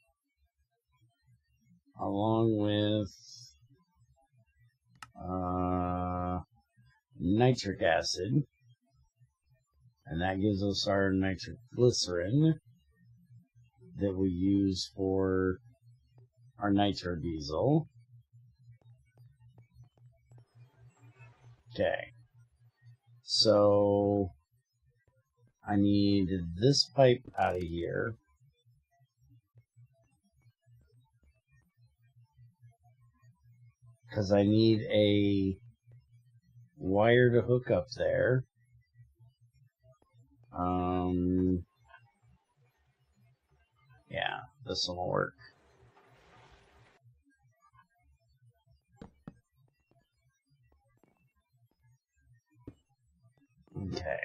along with nitric acid, and that gives us our nitroglycerin that we use for our nitrodiesel. Okay, so I need this pipe out of here. Because I need a wire to hook up there. Yeah, this will work. Okay.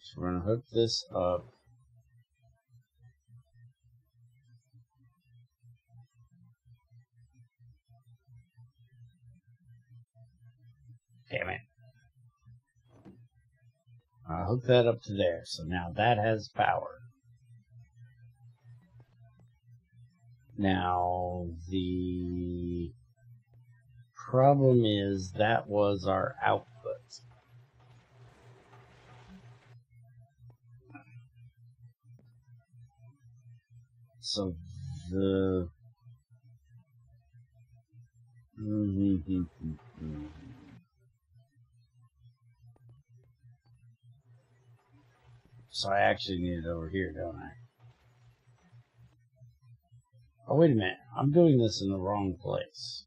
So we're going to hook this up. Damn it. I'll hook that up to there. So now that has power. Now, the problem is that was our output. So the so I actually need it over here, don't I? Oh, wait a minute. I'm doing this in the wrong place.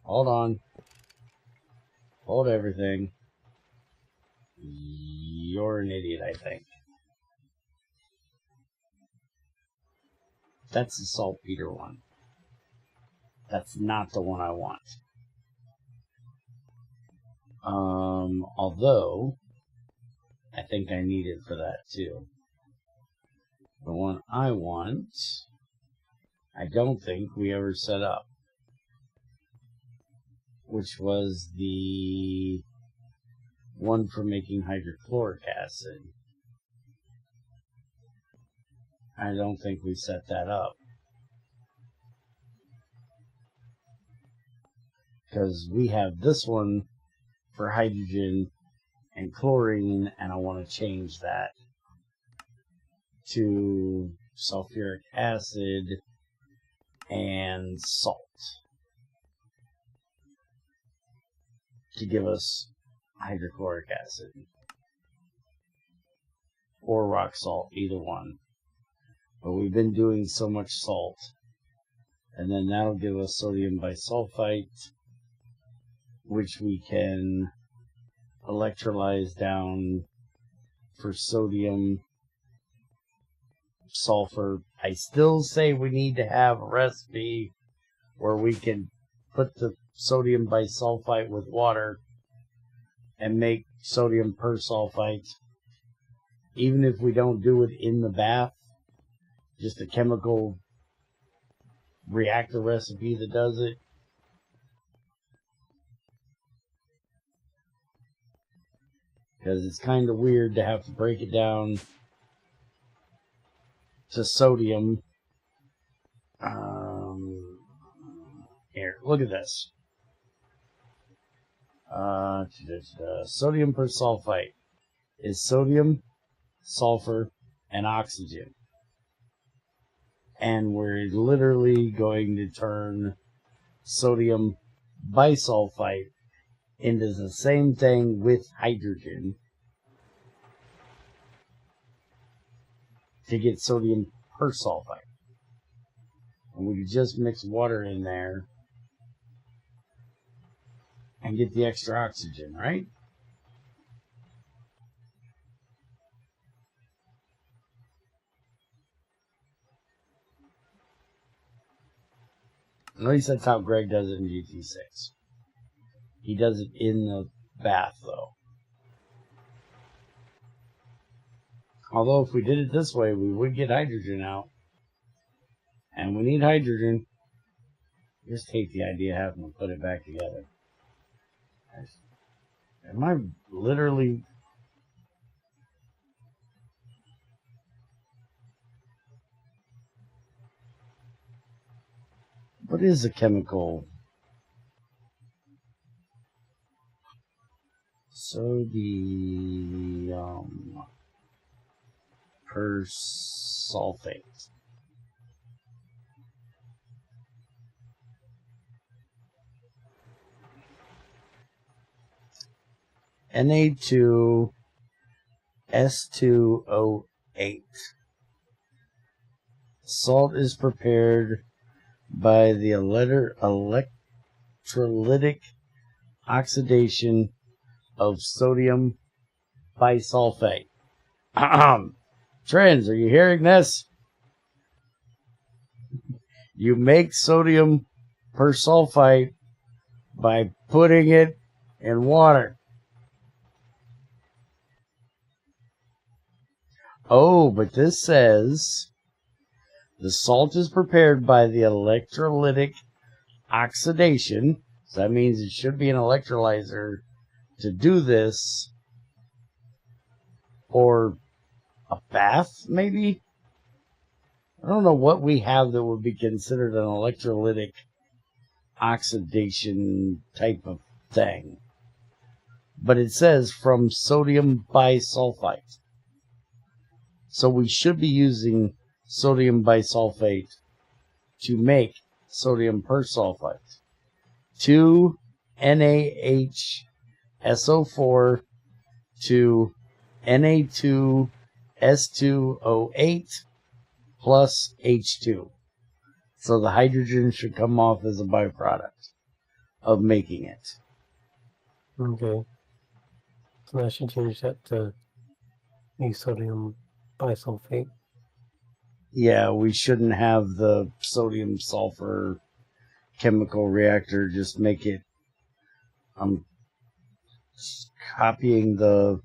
Hold on. Hold everything. You're an idiot, I think. That's the saltpeter one. That's not the one I want. Although, I think I need it for that too. The one I want, I don't think we ever set up. Which was the one for making hydrochloric acid. I don't think we set that up. Because we have this one for hydrogen and chlorine, and I want to change that to sulfuric acid and salt to give us hydrochloric acid or rock salt, either one. But we've been doing so much salt, and then that'll give us sodium bisulfite, which we can electrolyze down for sodium, sulfur. I still say we need to have a recipe where we can put the sodium bisulfite with water and make sodium persulfite, even if we don't do it in the bath. Just a chemical reactor recipe that does it. Because it's kind of weird to have to break it down to sodium. Here, look at this. Sodium persulfite is sodium, sulfur, and oxygen. And we're literally going to turn sodium bisulfite into the same thing with hydrogen to get sodium persulfite. And we could just mix water in there and get the extra oxygen, right? At least that's how Greg does it in GT6. He does it in the bath, though. Although if we did it this way, we would get hydrogen out. And we need hydrogen. I just hate the idea of having to put it back together. Am I literally... What is a chemical? Sodium persulfate. Na2S2O8. Salt is prepared by the electrolytic oxidation of sodium bisulfate. Trends, are you hearing this? You make sodium persulfite by putting it in water. Oh, but this says the salt is prepared by the electrolytic oxidation, So that means it should be an electrolyzer to do this, or a bath, maybe? I don't know what we have that would be considered an electrolytic oxidation type of thing. But it says from sodium bisulfite. So we should be using sodium bisulfate to make sodium persulfite. 2 NaHSO4 to Na2S2O8 plus H2. So the hydrogen should come off as a byproduct of making it. Okay. So I should change that to a sodium bisulfate. Yeah, we shouldn't have the sodium sulfur chemical reactor. Just make it. I'm copying the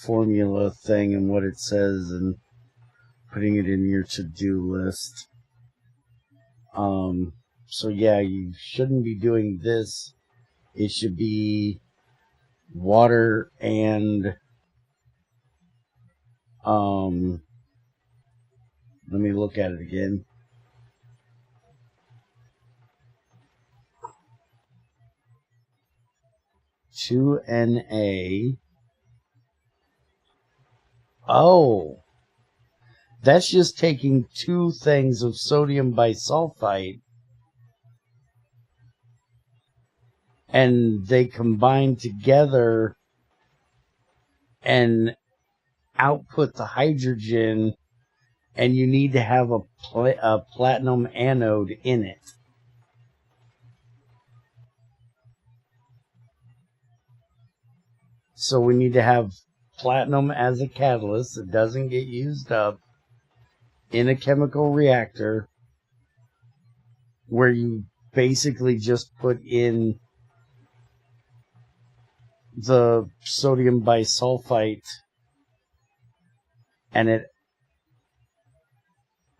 formula thing and what it says and putting it in your to-do list. So yeah, you shouldn't be doing this. It should be water and let me look at it again. Two Na. Oh, that's just taking 2 things of sodium bisulfite and they combine together and output the hydrogen, and you need to have a platinum anode in it. So we need to have platinum as a catalyst that doesn't get used up in a chemical reactor, where you basically just put in the sodium bisulfite and it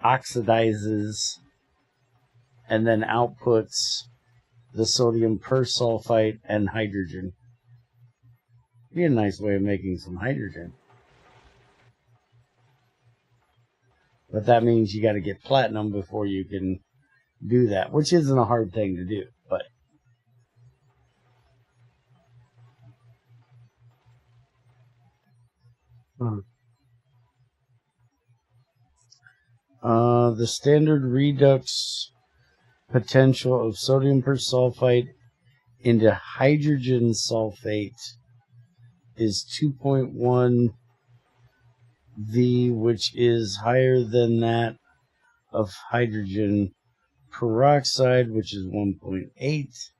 oxidizes and then outputs the sodium persulfite and hydrogen. Be a nice way of making some hydrogen. But that means you got to get platinum before you can do that, which isn't a hard thing to do, but the standard redox potential of sodium persulfite into hydrogen sulfate is 2.1 V, which is higher than that of hydrogen peroxide, which is 1.8,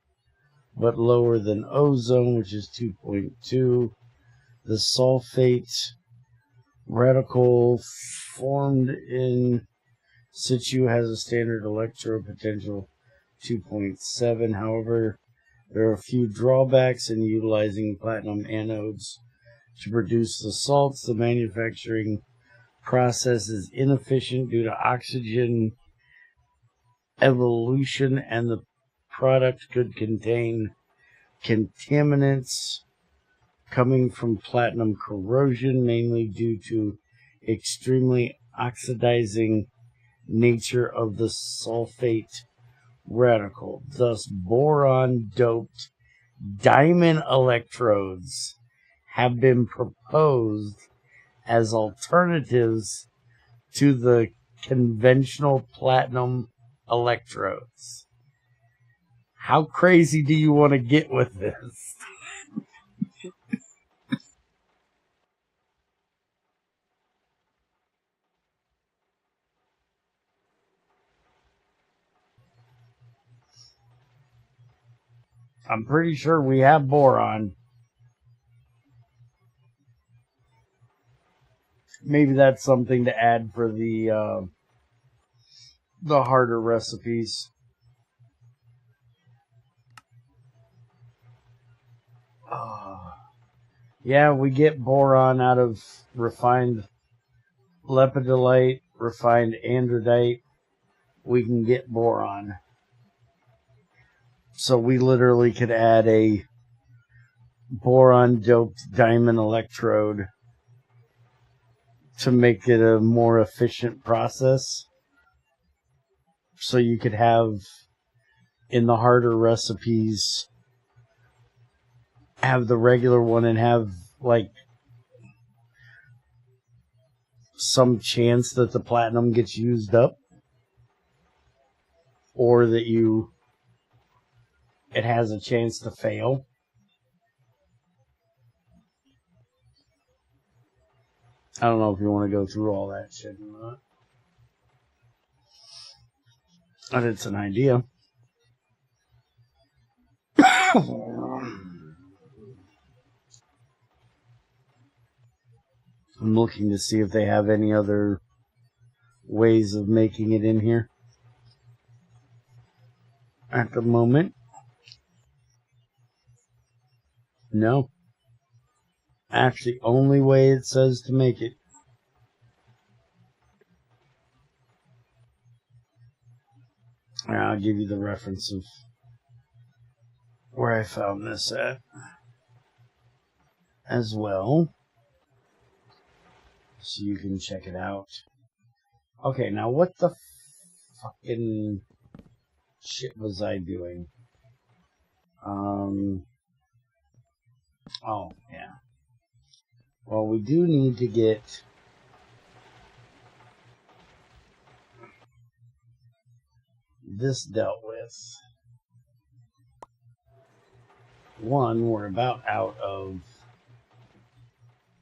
but lower than ozone, which is 2.2. The sulfate radical formed in situ has a standard electrode potential 2.7. However, there are a few drawbacks in utilizing platinum anodes to produce the salts. The manufacturing process is inefficient due to oxygen evolution, and the product could contain contaminants coming from platinum corrosion, mainly due to extremely oxidizing nature of the sulfate radical. Thus, boron-doped diamond electrodes have been proposed as alternatives to the conventional platinum electrodes. How crazy do you want to get with this? I'm pretty sure we have boron. Maybe that's something to add for the harder recipes. Yeah, we get boron out of refined lepidolite, refined andradite. We can get boron. So we literally could add a boron-doped diamond electrode to make it a more efficient process. So you could have, in the harder recipes, have the regular one and have, like, some chance that the platinum gets used up. Or that it has a chance to fail. I don't know if you want to go through all that shit or not. But it's an idea. I'm looking to see if they have any other ways of making it in here. At the moment, no. Actually, only way it says to make it. I'll give you the reference of where I found this at as well, so you can check it out. Okay, now what the fucking shit was I doing? Oh, yeah. Well, we do need to get this dealt with. One, we're about out of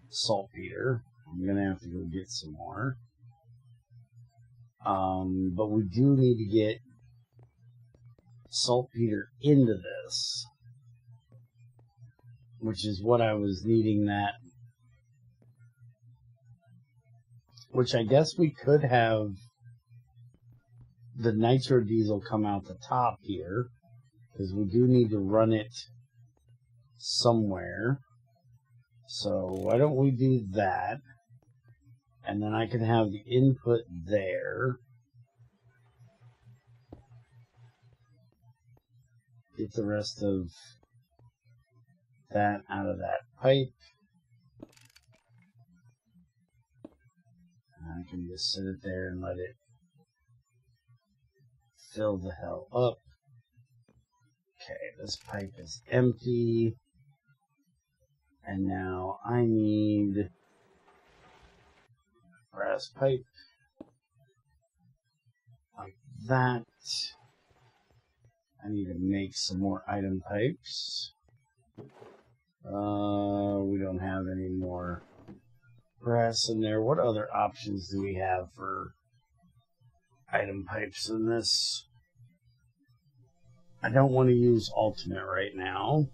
saltpeter. I'm going to have to go get some more. But we do need to get saltpeter into this, which is what I was needing that. Which I guess we could have the nitro diesel come out the top here, because we do need to run it somewhere. So why don't we do that? And then I can have the input there. Get the rest of that out of that pipe. And I can just sit it there and let it fill the hell up. Okay, this pipe is empty. And now I need brass pipe. Like that. I need to make some more item pipes. We don't have any more brass in there. What other options do we have for item pipes in this? I don't want to use alternate right now.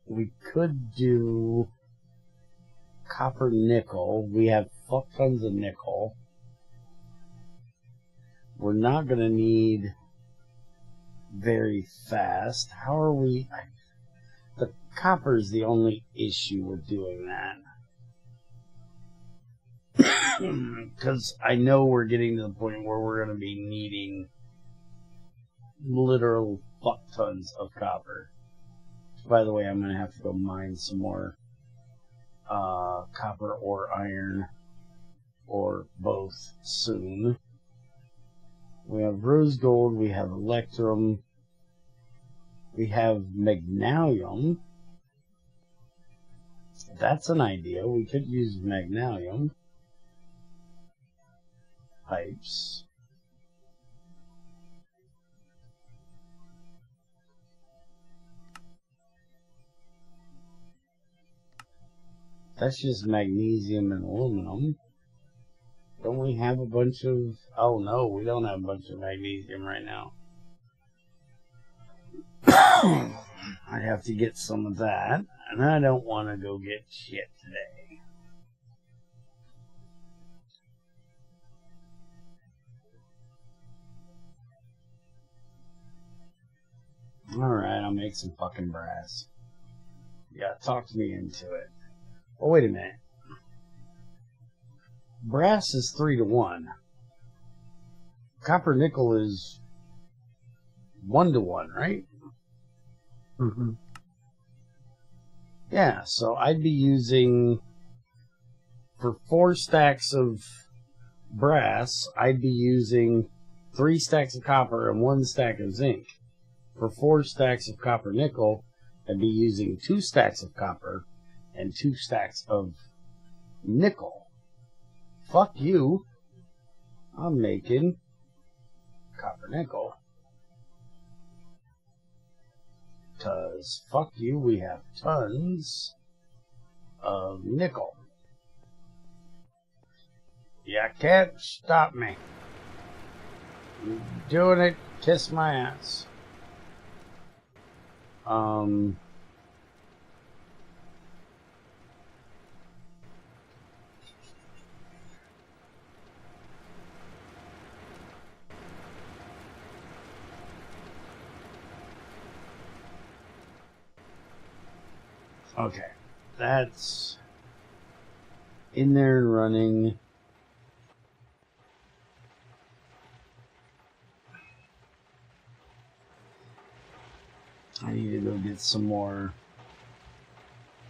We could do copper nickel. We have fuck tons of nickel. We're not going to need very fast. How are we? The copper is the only issue with doing that. Because I know we're getting to the point where we're going to be needing literal fuck tons of copper. By the way, I'm going to have to go mine some more copper or iron or both soon. We have rose gold, we have electrum, we have magnesium. That's an idea. We could use magnesium pipes. That's just magnesium and aluminum. Don't we have a bunch of... Oh no, we don't have a bunch of magnesium right now. I have to get some of that. And I don't want to go get shit today. Alright, I'll make some fucking brass. You gotta talk me into it. Oh, wait a minute. Brass is 3-to-1. Copper nickel is 1-to-1, right? Mm-hmm. Yeah, so I'd be using, for 4 stacks of brass, I'd be using 3 stacks of copper and 1 stack of zinc. For 4 stacks of copper nickel, I'd be using 2 stacks of copper and 2 stacks of nickel. Fuck you. I'm making copper nickel. 'Cause fuck you, we have tons of nickel. You can't stop me. You're doing it, kiss my ass. Okay, that's in there and running. I need to go get some more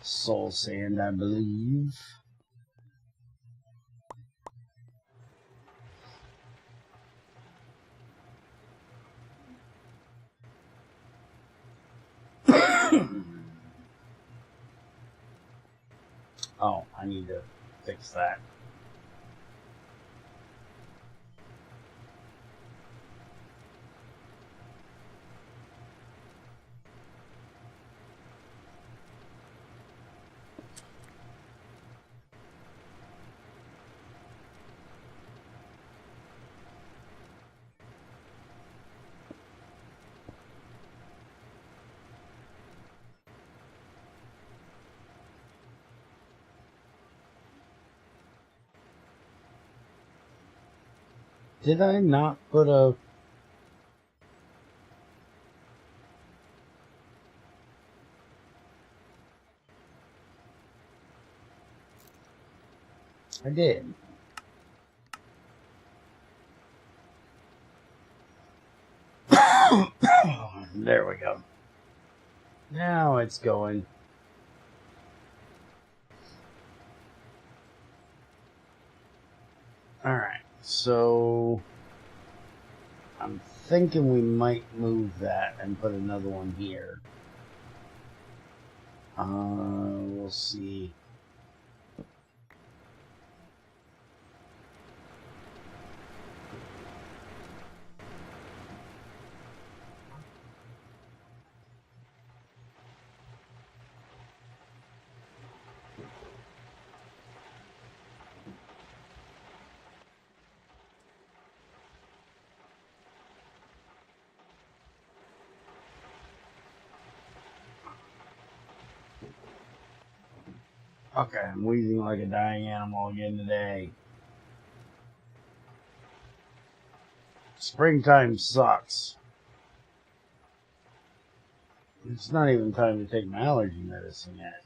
soul sand, I believe. Oh, I need to fix that. Did I not put a... I did. There we go. Now it's going. Alright, so I'm thinking we might move that and put another one here. We'll see. Okay, I'm wheezing like a dying animal again today. Springtime sucks. It's not even time to take my allergy medicine yet.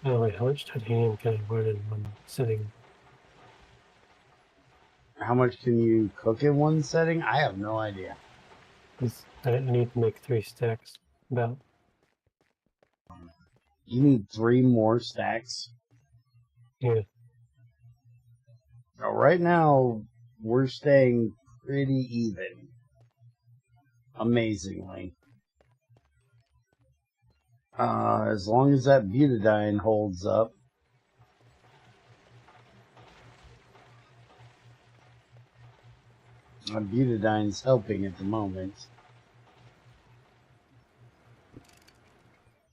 Oh wait, how much titanium can I burn in one sitting? How much can you cook in one setting? I have no idea. I need to make 3 stacks. About. You need 3 more stacks? Yeah. Now, right now, we're staying pretty even. Amazingly. As long as that butadiene holds up. Butadiene's helping at the moment.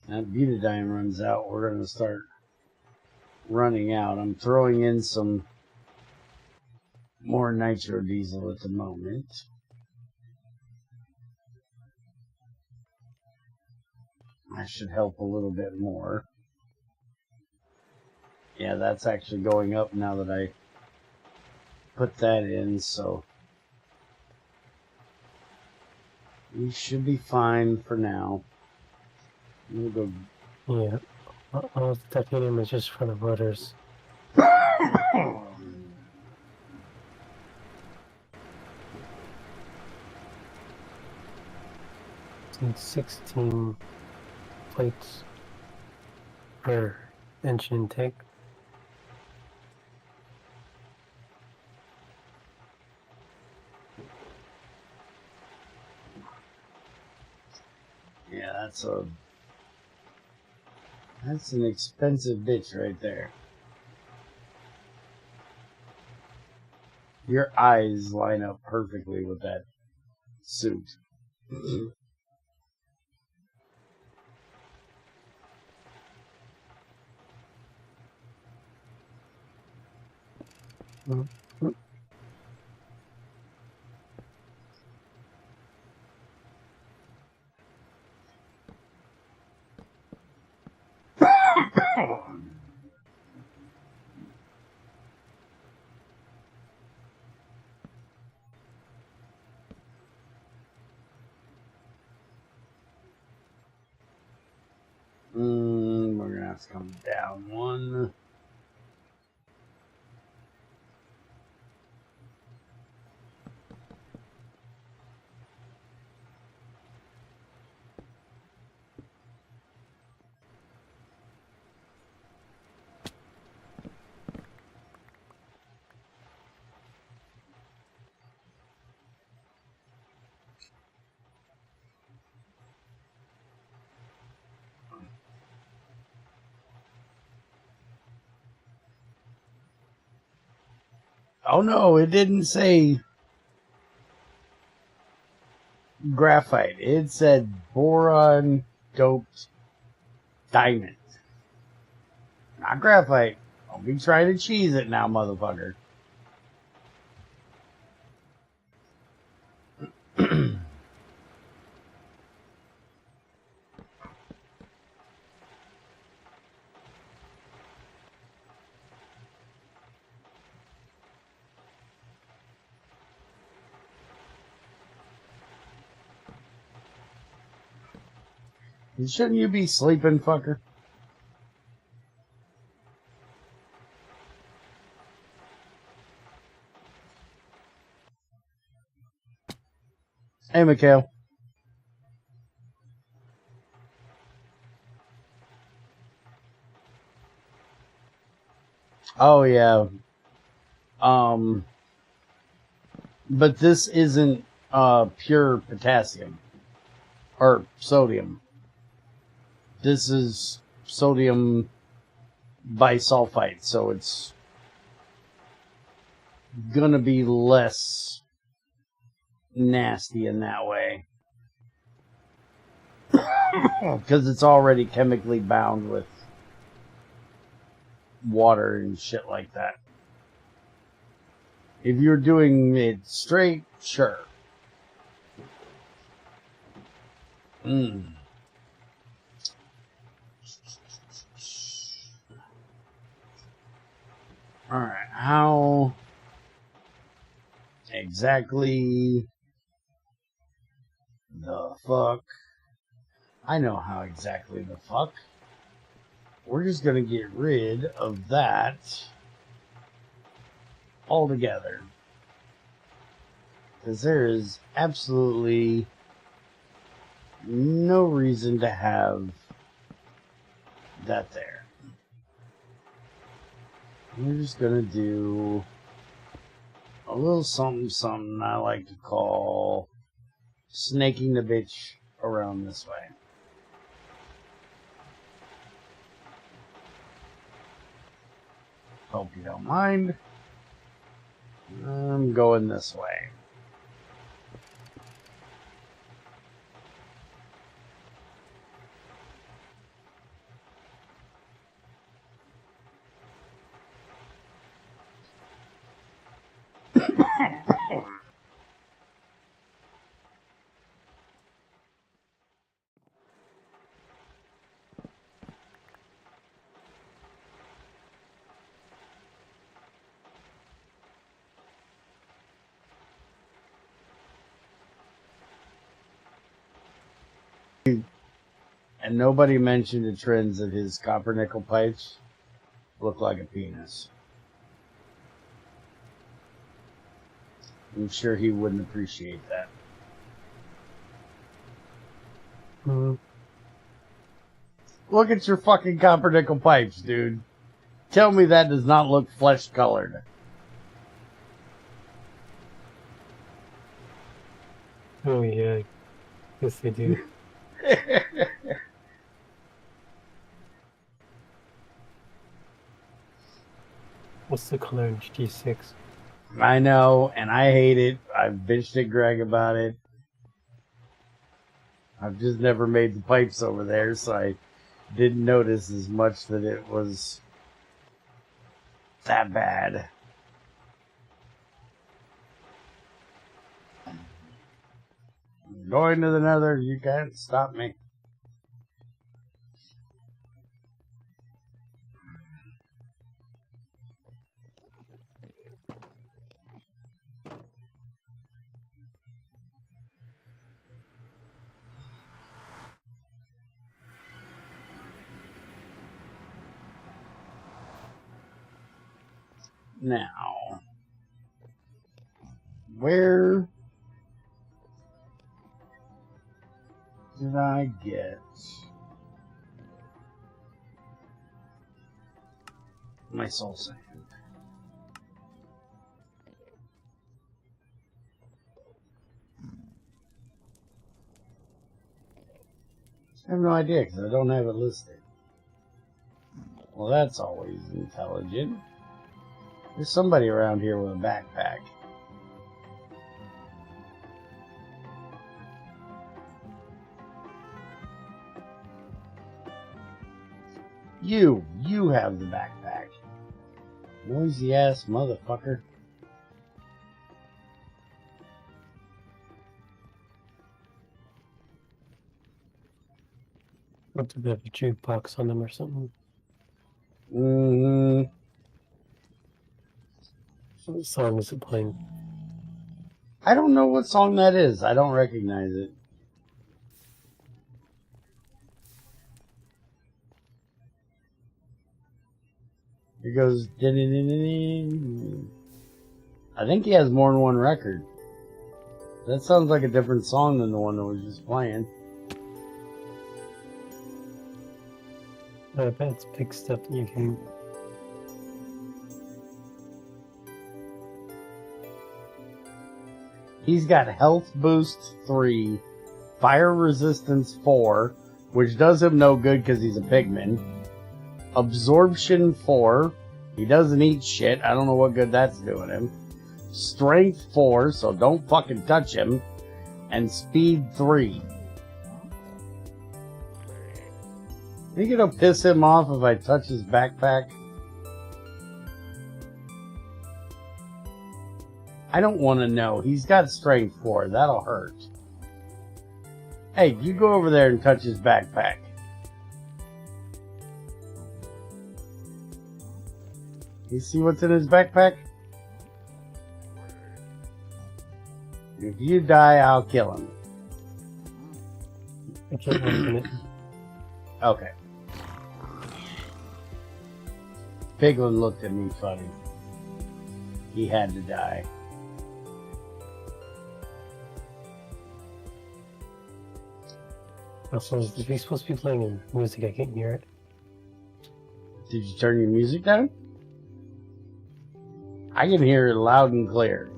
That butadiene runs out, we're going to start running out. I'm throwing in some more nitro diesel at the moment. That should help a little bit more. Yeah, that's actually going up now that I put that in, so we should be fine for now. We'll go. Yeah. All the titanium is just for the rotors. Need 16 plates per engine intake. Yeah, that's an expensive bitch right there. Your eyes line up perfectly with that suit. Mm-hmm. We're gonna have to come down one. Oh no, it didn't say graphite. It said boron doped diamond. Not graphite. Don't be trying to cheese it now, motherfucker. Shouldn't you be sleeping, fucker? Hey, Mikhail. Oh, yeah. But this isn't pure potassium or sodium. This is sodium bisulfite, so it's gonna be less nasty in that way. Because it's already chemically bound with water and shit like that. If you're doing it straight, sure. Alright, how exactly the fuck? I know how exactly the fuck. We're just gonna get rid of that altogether. Because there is absolutely no reason to have that there. We're just gonna do a little something something I like to call snaking the bitch around this way. Hope you don't mind. I'm going this way. And nobody mentioned the trends that his copper nickel pipes look like a penis. I'm sure he wouldn't appreciate that. Look at your fucking copper nickel pipes, dude. Tell me that does not look flesh colored. Oh yeah, yes they do. What's the color in G6? I know, and I hate it. I've bitched at Greg about it. I've just never made the pipes over there, so I didn't notice as much that it was that bad. I'm going to the nether, you can't stop me. Now, where did I get my soul sand? I have no idea because I don't have it listed. Well, that's always intelligent. There's somebody around here with a backpack. You have the backpack. Noisy ass motherfucker. What, do they have a jukebox on them or something? Mm-hmm. What song is it playing? I don't know what song that is. I don't recognize it. It goes. I think he has more than one record. That sounds like a different song than the one that was just playing. I bet it's big stuff that you can. He's got Health Boost 3, Fire Resistance 4, which does him no good because he's a pigman. Absorption 4, he doesn't eat shit, I don't know what good that's doing him. Strength 4, so don't fucking touch him. And Speed 3. Think it'll piss him off if I touch his backpack? I don't want to know. He's got Strength 4. That'll hurt. Hey, you go over there and touch his backpack. You see what's in his backpack? If you die, I'll kill him. I can't open it. Okay. Piglin looked at me funny. He had to die. Also, is he supposed to be playing in music? I can't hear it. Did you turn your music down? I can hear it loud and clear.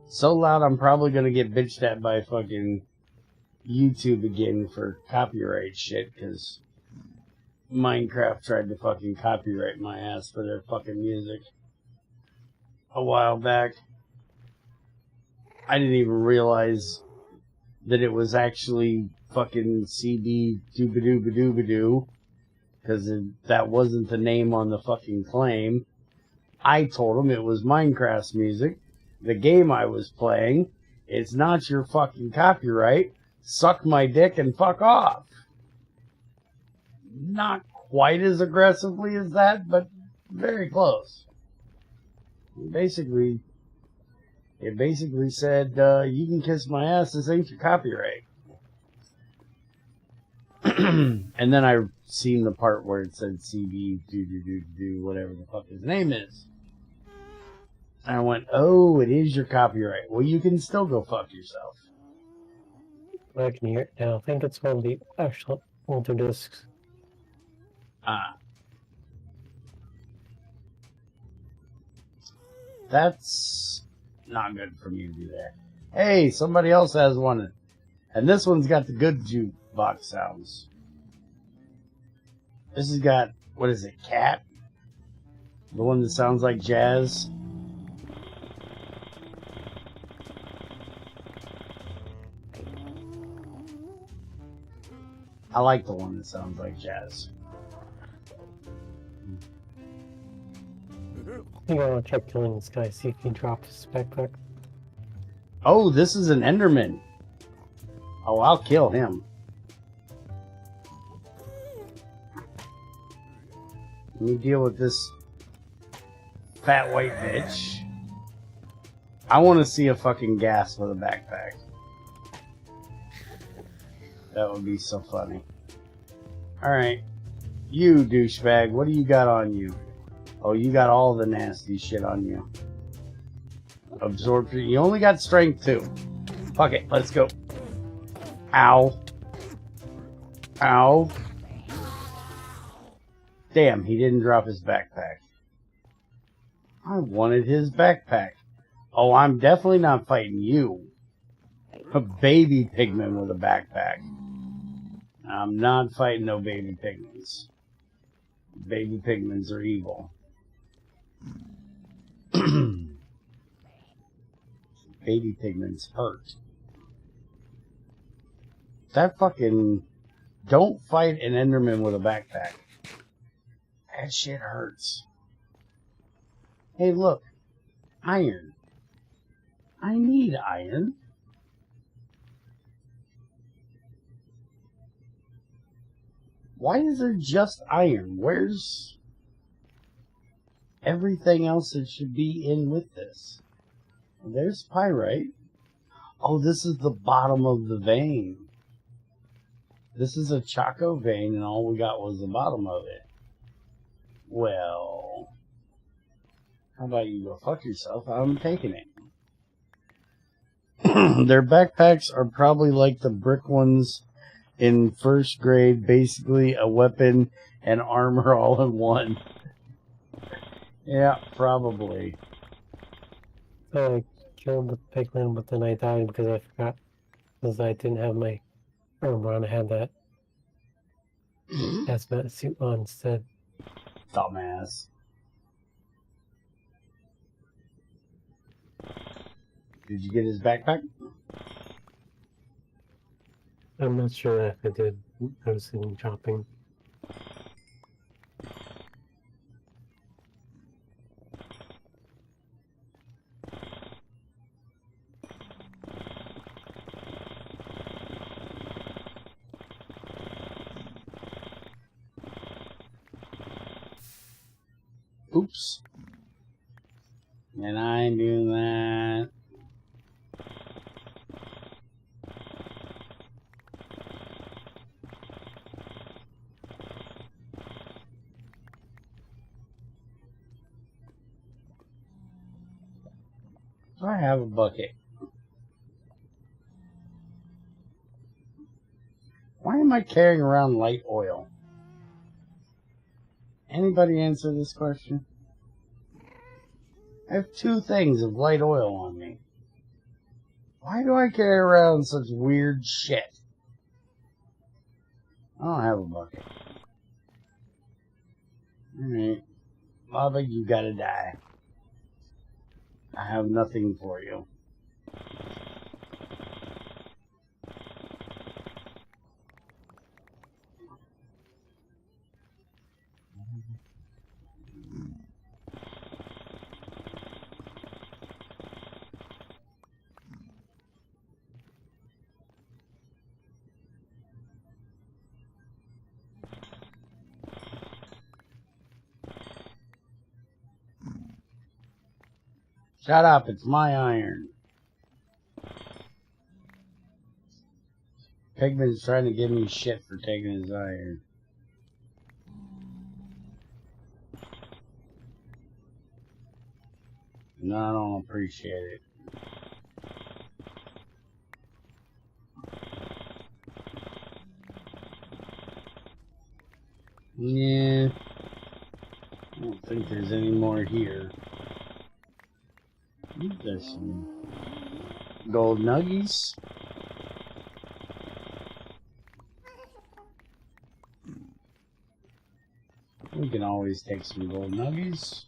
So loud I'm probably going to get bitched at by fucking YouTube again for copyright shit, because Minecraft tried to fucking copyright my ass for their fucking music a while back. I didn't even realize that it was actually fucking CD doobadoobadoobadoo, because that wasn't the name on the fucking claim. I told them it was Minecraft's music, the game I was playing. It's not your fucking copyright. Suck my dick and fuck off. Not quite as aggressively as that, but very close. Basically it basically said, you can kiss my ass, this ain't your copyright. And then I seen the part where it said CB do whatever the fuck his name is. And I went, oh, it is your copyright. Well, you can still go fuck yourself. I can hear it now. I think it's one of the actual older discs. That's not good for me to do that. Hey, somebody else has one. And this one's got the good jukebox sounds. This has got, what is it, Cat? The one that sounds like jazz. I like the one that sounds like jazz. I think I want to try killing this guy, see if he drops his backpack. Oh, this is an Enderman. Oh, I'll kill him. Let me deal with this fat white bitch. I want to see a fucking gas with a backpack. That would be so funny. Alright. You, douchebag, what do you got on you? Oh, you got all the nasty shit on you. Absorption. You only got strength 2. Fuck it, let's go. Ow. Ow. Damn, he didn't drop his backpack. I wanted his backpack. Oh, I'm definitely not fighting you. A baby pigman with a backpack. I'm not fighting no baby pigmans. Baby pigmans are evil. Baby pigments hurt. That fucking... Don't fight an Enderman with a backpack. That shit hurts. Hey, look. Iron. I need iron. Why is there just iron? Where's everything else that should be in with this? There's pyrite. Oh, this is the bottom of the vein. This is a Chaco vein, and all we got was the bottom of it. Well, how about you go fuck yourself? I'm taking it. Their backpacks are probably like the brick ones in first grade, basically a weapon and armor all in one. Yeah, probably. I killed the pigman, but then I died because I forgot. Because I didn't have my armor on. I had that hazmat suit on instead. Dumbass. Did you get his backpack? I'm not sure if I did. I was sitting chopping. Oops. And I ain't doing that. I have a bucket. Why am I carrying around light oil? Anybody answer this question? I have 2 things of light oil on me. Why do I carry around such weird shit? I don't have a bucket. Alright. Lava, you gotta die. I have nothing for you. Shut up, it's my iron. Pigman's trying to give me shit for taking his iron. No, I don't appreciate it. Yeah. I don't think there's any more here. There's some gold nuggies. We can always take some gold nuggies.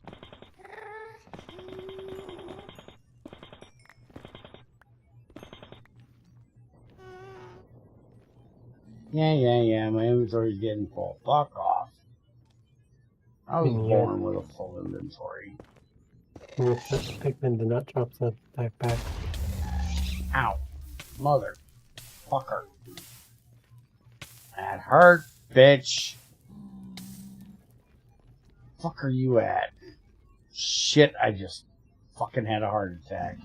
Yeah, my inventory's getting full. Fuck off. I was born with a full inventory. Pigman did not drop the backpack. Ow. Motherfucker. That hurt, bitch. Fuck are you at? Shit, I just fucking had a heart attack.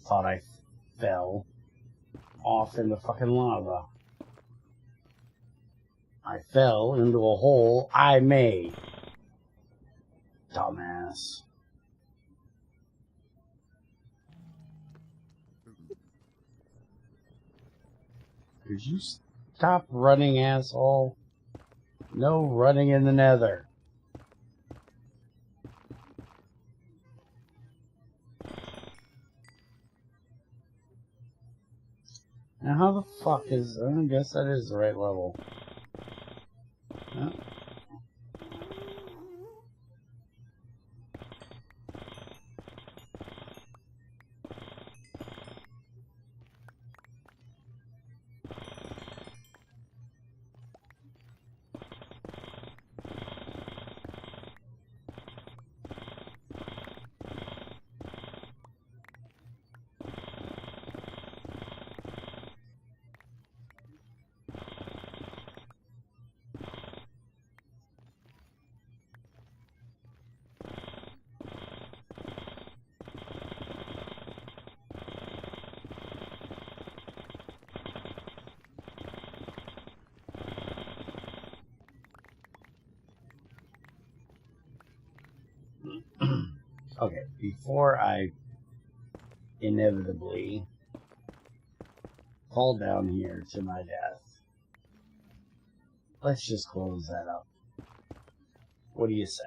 Thought I fell off into fucking lava. I fell into a hole I made. Dumbass. Could you stop running, asshole? No running in the nether. Now how the fuck is... I guess that is the right level. Huh? Okay, before I inevitably fall down here to my death, let's just close that up. What do you say?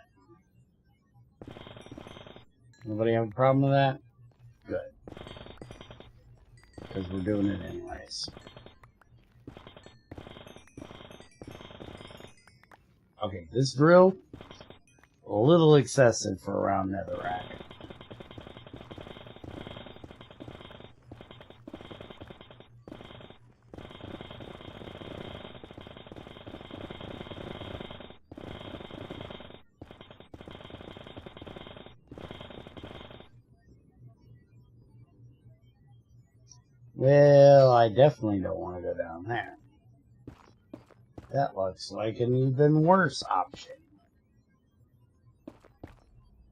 Nobody have a problem with that? Good. Because we're doing it anyways. Okay, this drill, a little excessive for around netherrack. Well, I definitely don't want to go down there. That looks like an even worse option.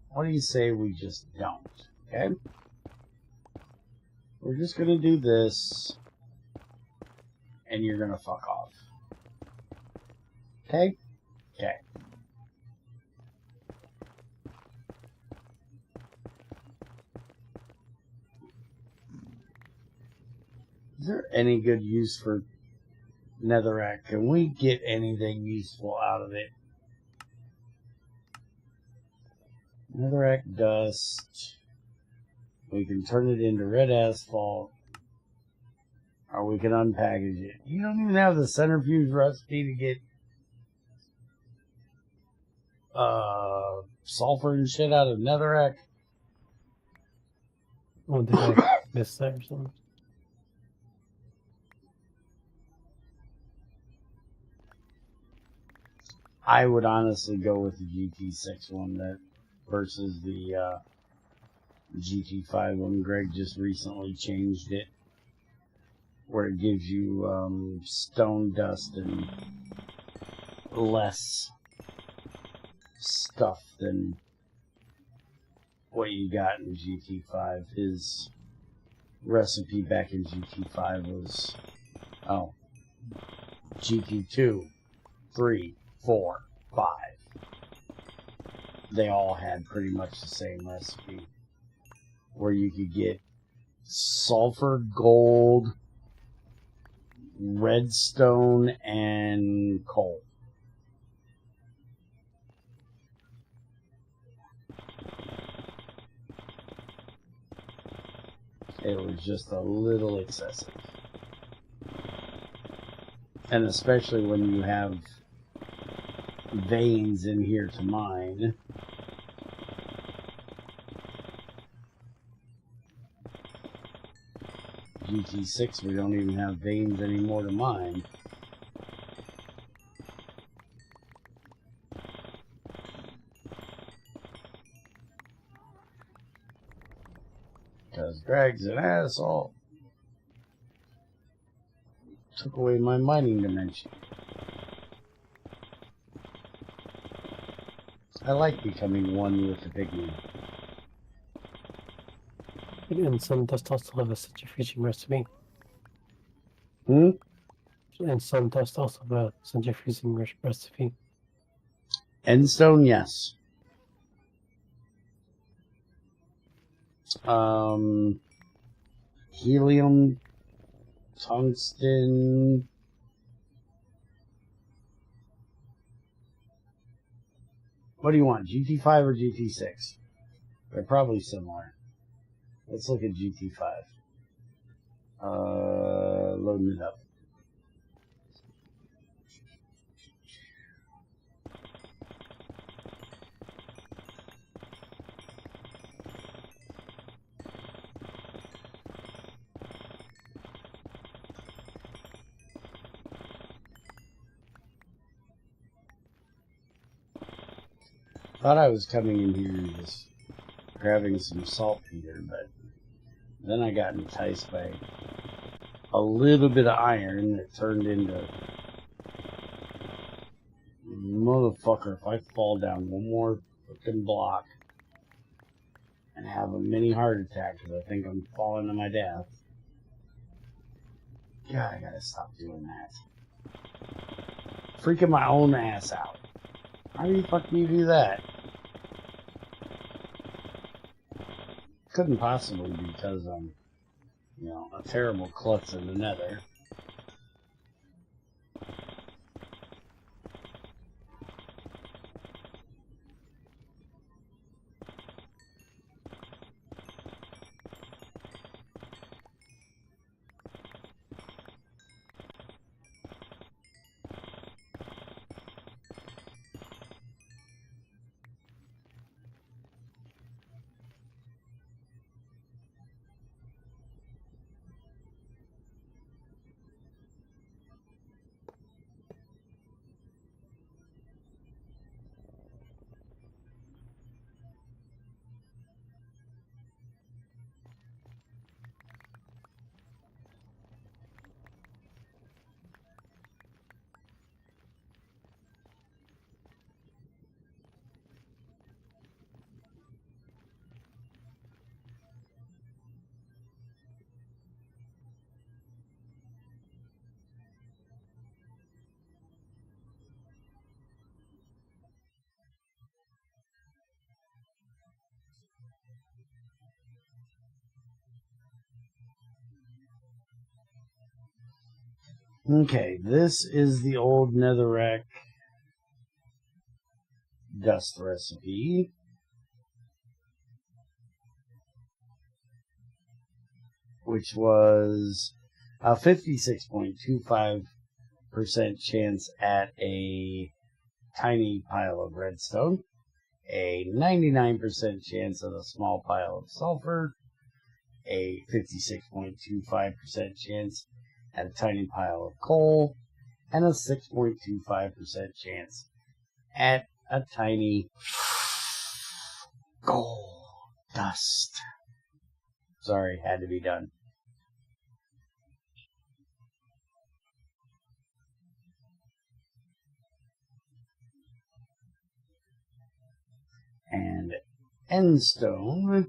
What do you say we just don't, okay? We're just going to do this, and you're going to fuck off. Okay? Okay. Is there any good use for netherrack? Can we get anything useful out of it? Netherrack dust. We can turn it into red asphalt. Or we can unpackage it. You don't even have the centrifuge recipe to get sulfur and shit out of netherrack. Oh, did I miss that or something? I would honestly go with the GT6 one that versus the GT5 one. Greg just recently changed it where it gives you stone dust and less stuff than what you got in GT5. His recipe back in GT5 was, GT2, 3, 4, 5. They all had pretty much the same recipe, where you could get sulfur, gold, redstone, and coal. It was just a little excessive. And especially when you have veins in here to mine. GT6, we don't even have veins anymore to mine. Because Greg's an asshole. Took away my mining dimension. I like becoming one with the pigment. And some dust also have a centrifuging recipe. Hmm? And some dust also have a centrifuging recipe. Endstone, yes. Helium, tungsten. What do you want, GT5 or GT6? They're probably similar. Let's look at GT5. Loading it up. Thought I was coming in here and just grabbing some saltpeter, but then I got enticed by a little bit of iron that turned into... Motherfucker, if I fall down one more fucking block and have a mini heart attack because I think I'm falling to my death. God, I gotta stop doing that. Freaking my own ass out. How do you fucking do that? Couldn't possibly be because I'm, a terrible klutz in the nether. Okay, this is the old netherrack dust recipe. Which was a 56.25% chance at a tiny pile of redstone, a 99% chance at a small pile of sulfur, a 56.25% chance at a tiny pile of coal, and a 6.25% chance at a tiny gold dust. Sorry, had to be done. end stone.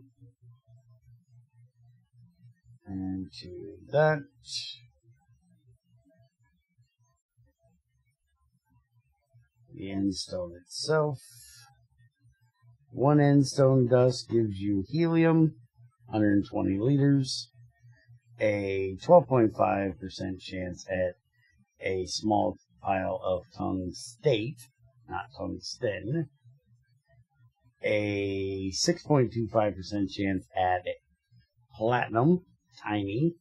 And to that. The end stone itself. 1 end stone dust gives you helium, 120 liters, a 12.5% chance at a small pile of tungstate, not tungsten, a 6.25% chance at platinum, tiny,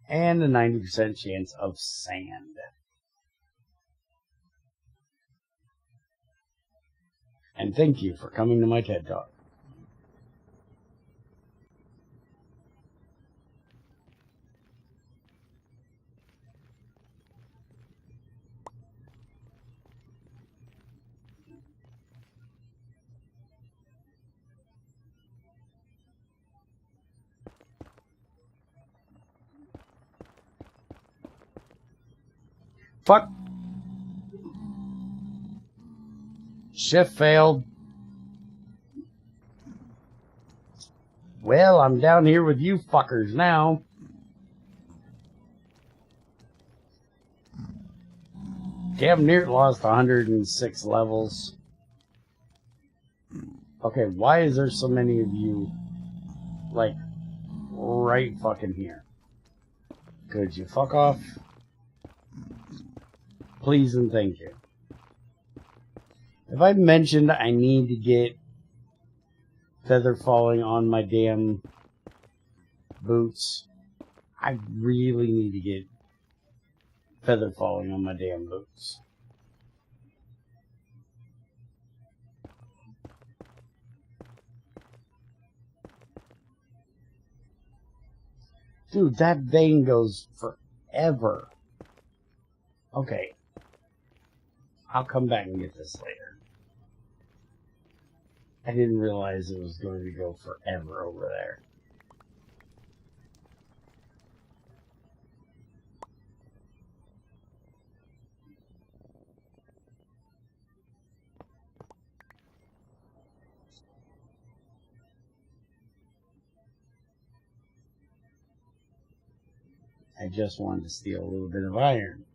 and a 90% chance of sand. And thank you for coming to my TED Talk. Fuck. Shift failed. Well, I'm down here with you fuckers now. Damn near lost 106 levels. Okay, why is there so many of you, like, right fucking here? Could you fuck off? Please and thank you. If I mentioned I need to get feather falling on my damn boots, I really need to get feather falling on my damn boots. Dude, that vein goes forever. Okay. I'll come back and get this later. I didn't realize it was going to go forever over there. I just wanted to steal a little bit of iron.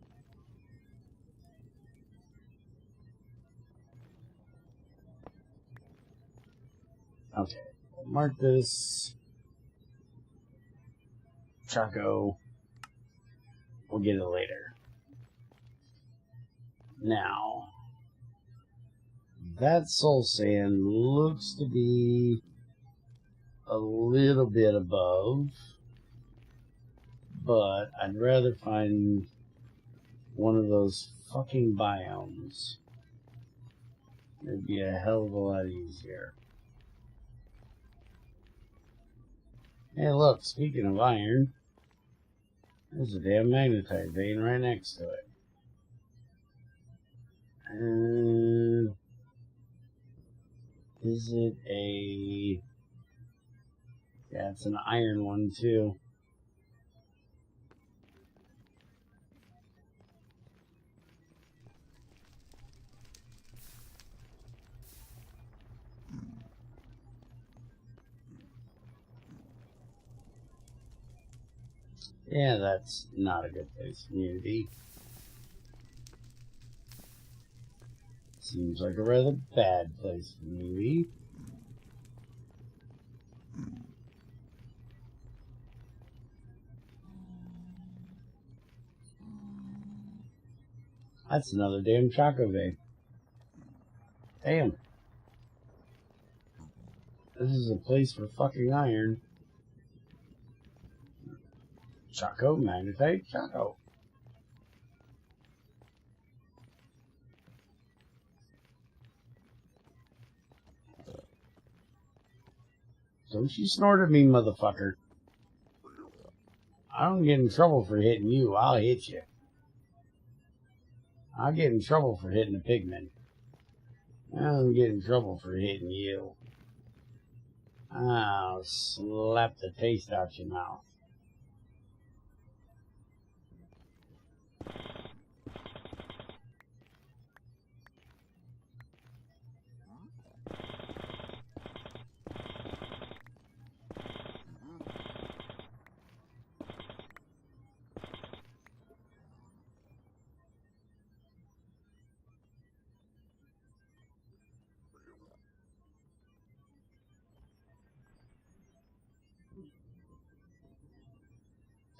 Okay, mark this. Choco. We'll get it later. Now, that soul sand looks to be a little bit above, but I'd rather find one of those fucking biomes. It'd be a hell of a lot easier. Hey, look, speaking of iron, there's a damn magnetite vein right next to it. And is it a... Yeah, it's an iron one, too. Yeah, that's not a good place for me to be. Seems like a rather bad place for me to be. That's another damn Choco vein. Damn. This is a place for fucking iron. Choco, magnetite, Choco. Don't you snort at me, motherfucker. I don't get in trouble for hitting you. I'll hit you. I'll get in trouble for hitting a pigman. I don't get in trouble for hitting you. I'll slap the taste out your mouth.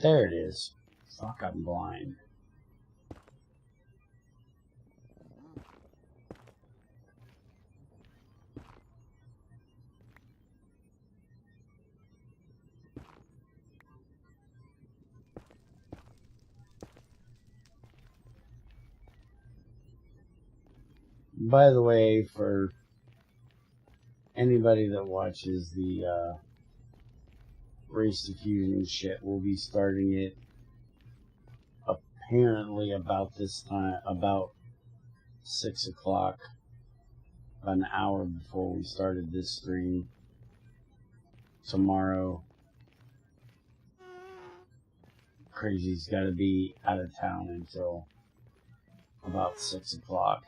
There it is. Fuck, I'm blind. By the way, for anybody that watches the Race to Fusion shit, we'll be starting it apparently about this time, about 6 o'clock, an hour before we started this stream tomorrow. Crazy's got to be out of town until about 6 o'clock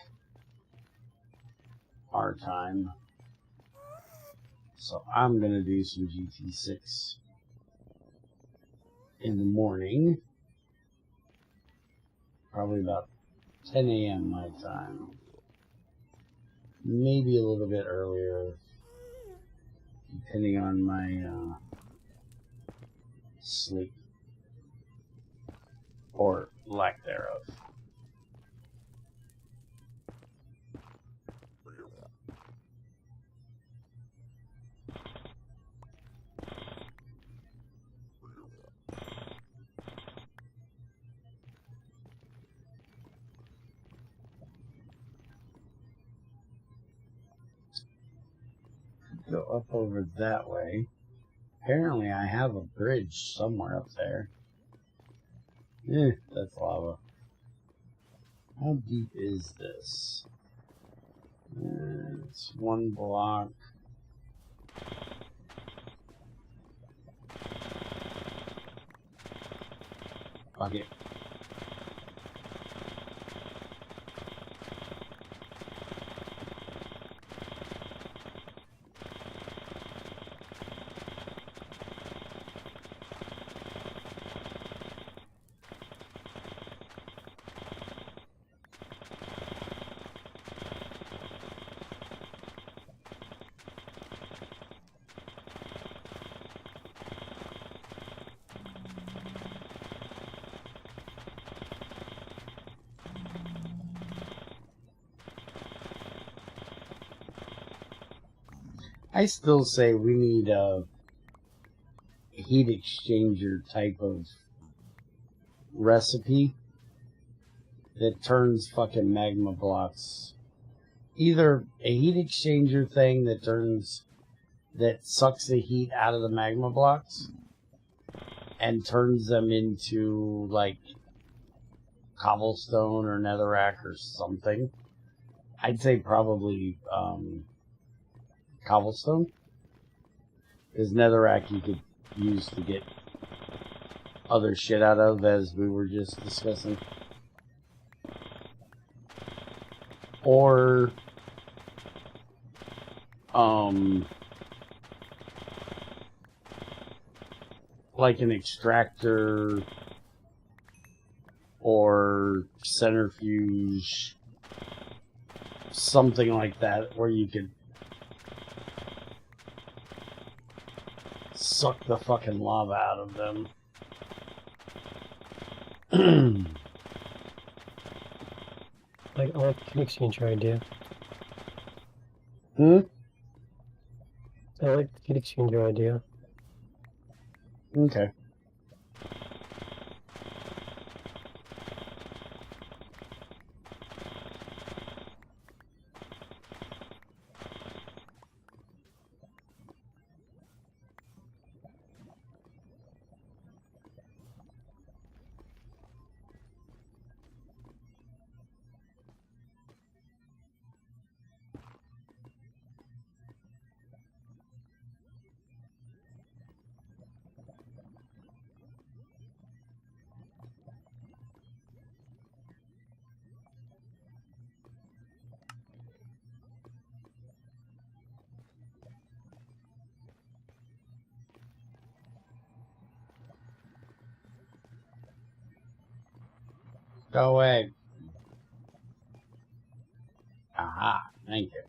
our time. So I'm going to do some GT6 in the morning. Probably about 10 a.m. my time. Maybe a little bit earlier, depending on my sleep. Or lack thereof. Go up over that way. Apparently I have a bridge somewhere up there. That's lava. How deep is this? It's 1 block. Fuck it. I still say we need a heat exchanger type of recipe that turns fucking magma blocks. Either a heat exchanger thing that sucks the heat out of the magma blocks and turns them into like cobblestone or netherrack or something. I'd say probably cobblestone, because netherrack you could use to get other shit out of, as we were just discussing. Or like an extractor or centrifuge, something like that, where you could suck the fucking lava out of them. I like the heat exchanger idea. I like the heat exchanger idea. Okay. Go away. Aha, thank you.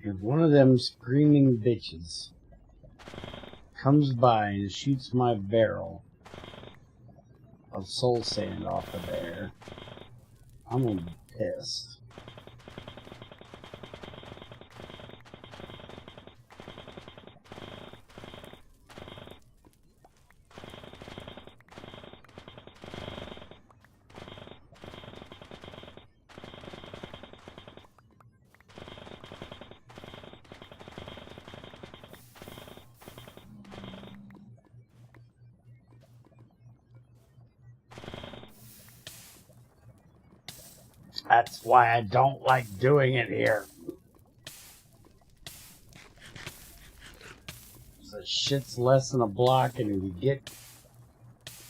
If one of them screaming bitches comes by and shoots my barrel of soul sand off of there, I'm gonna be pissed. That's why I don't like doing it here. The shit's less than a block, and if you get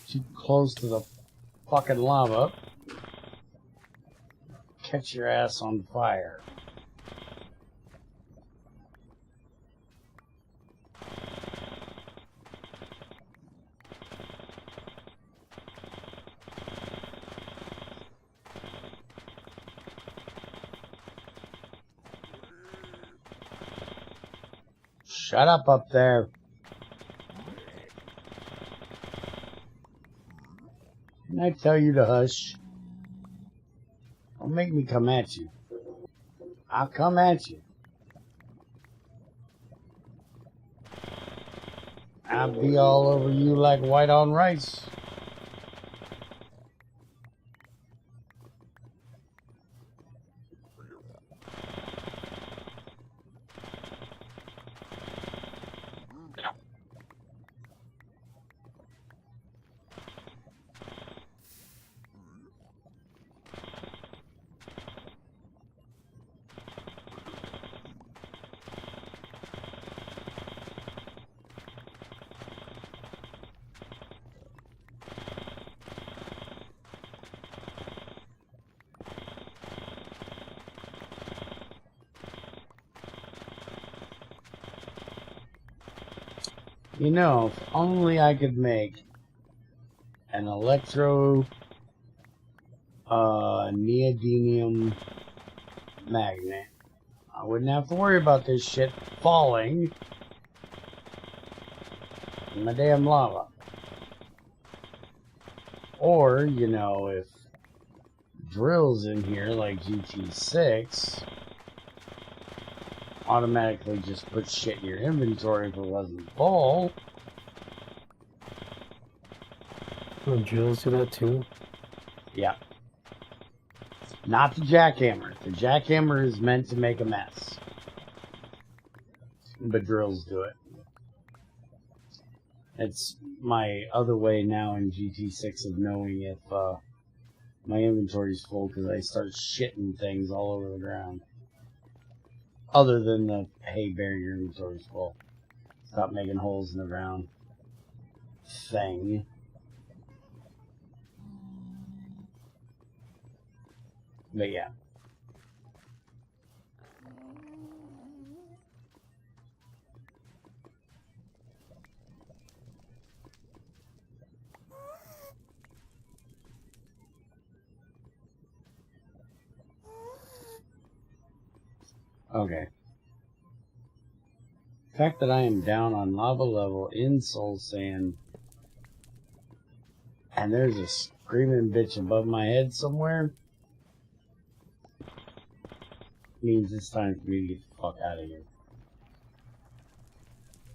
too close to the fucking lava, catch your ass on fire. Shut up there. Didn't I tell you to hush? Don't make me come at you. I'll come at you. I'll be all over you like white on rice. You know, if only I could make an electro neodymium magnet. I wouldn't have to worry about this shit falling in my damn lava. Or, you know, if drills in here like GT6 automatically just put shit in your inventory if it wasn't full. Will drills do that too? Yeah. Not the jackhammer. The jackhammer is meant to make a mess. But drills do it. It's my other way now in GT6 of knowing if my inventory's full, because I start shitting things all over the ground. Other than the, hey, Bear, your inventory's full. Stop making holes in the ground thing. But yeah. Okay. The fact that I am down on lava level in soul sand and there's a screaming bitch above my head somewhere means it's time for me to get the fuck out of here.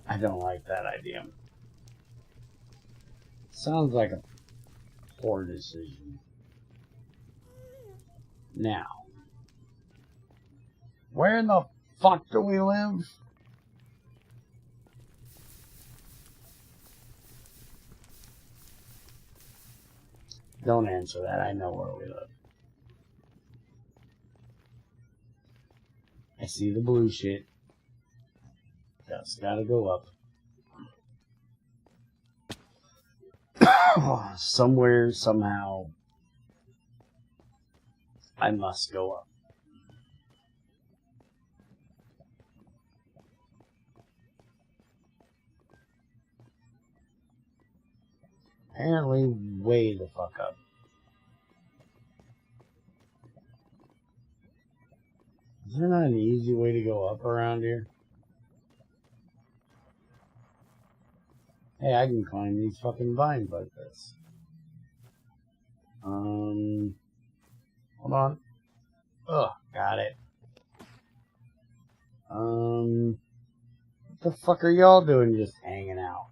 I don't like that idea. Sounds like a poor decision. Now, where in the fuck do we live? Don't answer that. I know where we live. I see the blue shit. Just gotta go up. Somewhere, somehow, I must go up. Apparently, way the fuck up. Is there not an easy way to go up around here? Hey, I can climb these fucking vines like this. Hold on. Ugh, got it. What the fuck are y'all doing just hanging out?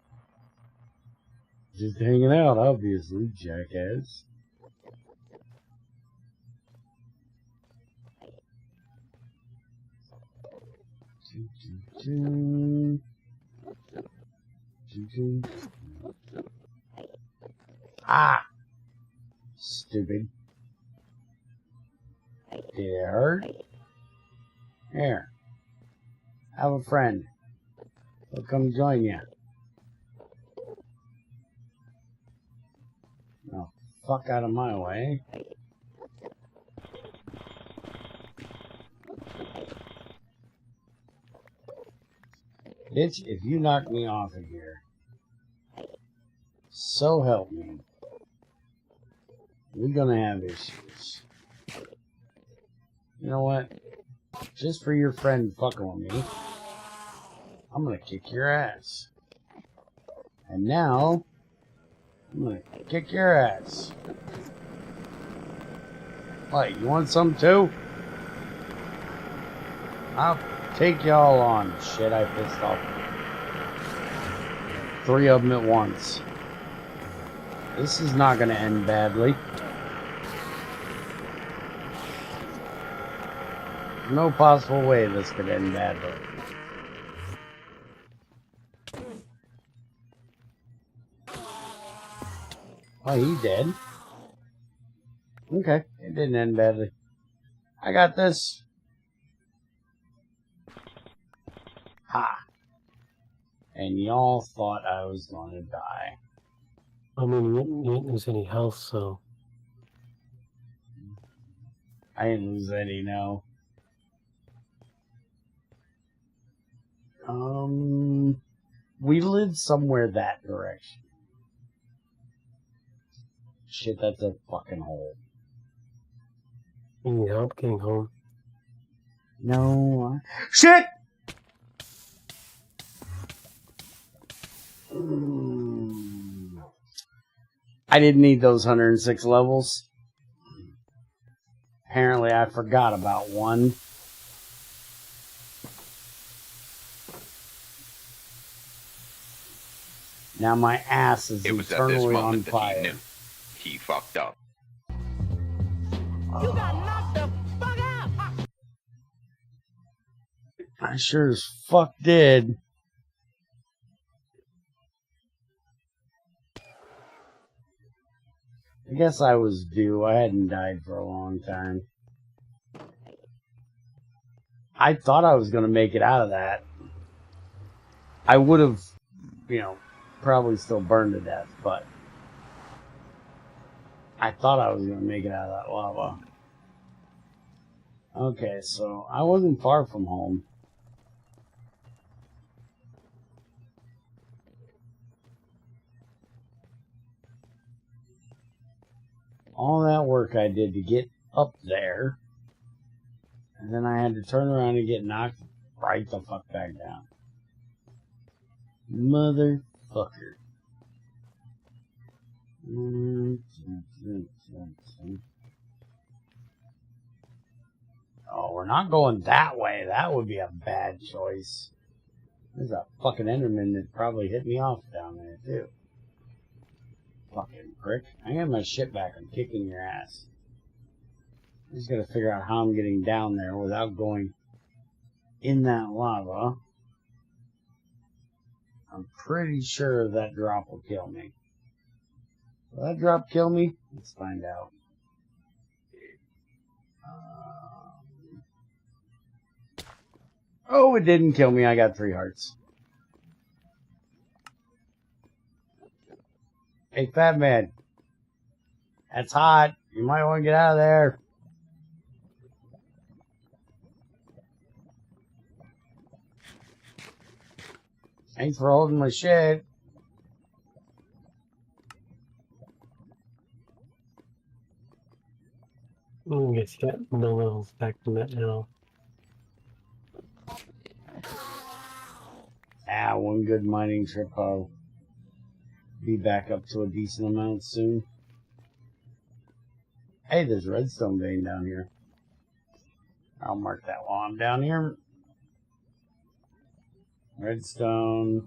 Just hanging out, obviously, jackass. Ah! Stupid. Did it hurt? Here. Have a friend. He'll come join you. No, fuck out of my way. Bitch, if you knock me off of here, so help me, we're gonna have issues. You know what? Just for your friend fucking with me, I'm gonna kick your ass. And now, I'm gonna kick your ass. What, you want some too? I'll take y'all on. Shit, I pissed off 3 of them at once. This is not gonna end badly. No possible way this could end badly. Oh, he dead. Okay, it didn't end badly. I got this. Ha! And y'all thought I was gonna die. I mean, you didn't lose any health, so... I didn't lose any, no. We live somewhere that direction. Shit, that's a fucking hole. You need help getting home. No. Shit! I didn't need those 106 levels. Apparently I forgot about one. Now my ass is eternally on fire. He knew. He fucked up. You got knocked the fuck out! I sure as fuck did. I guess I was due. I hadn't died for a long time. I thought I was going to make it out of that. I would have, you know, probably still burned to death, but I thought I was going to make it out of that lava. Okay, so I wasn't far from home. All that work I did to get up there, and then I had to turn around and get knocked right the fuck back down. Motherfucker. Oh, we're not going that way. That would be a bad choice. There's a fucking Enderman that probably hit me off down there, too. Fucking prick. I got my shit back. I'm kicking your ass. I just gotta figure out how I'm getting down there without going in that lava. I'm pretty sure that drop will kill me. Will that drop kill me? Let's find out. Oh, it didn't kill me. I got 3 hearts. Hey, fat man. That's hot. You might want to get out of there. Thanks for holding my shit. I guess you got no levels back from that now. one good mining trip, I'll be back up to a decent amount soon. Hey, there's redstone vein down here. I'll mark that while I'm down here. Redstone.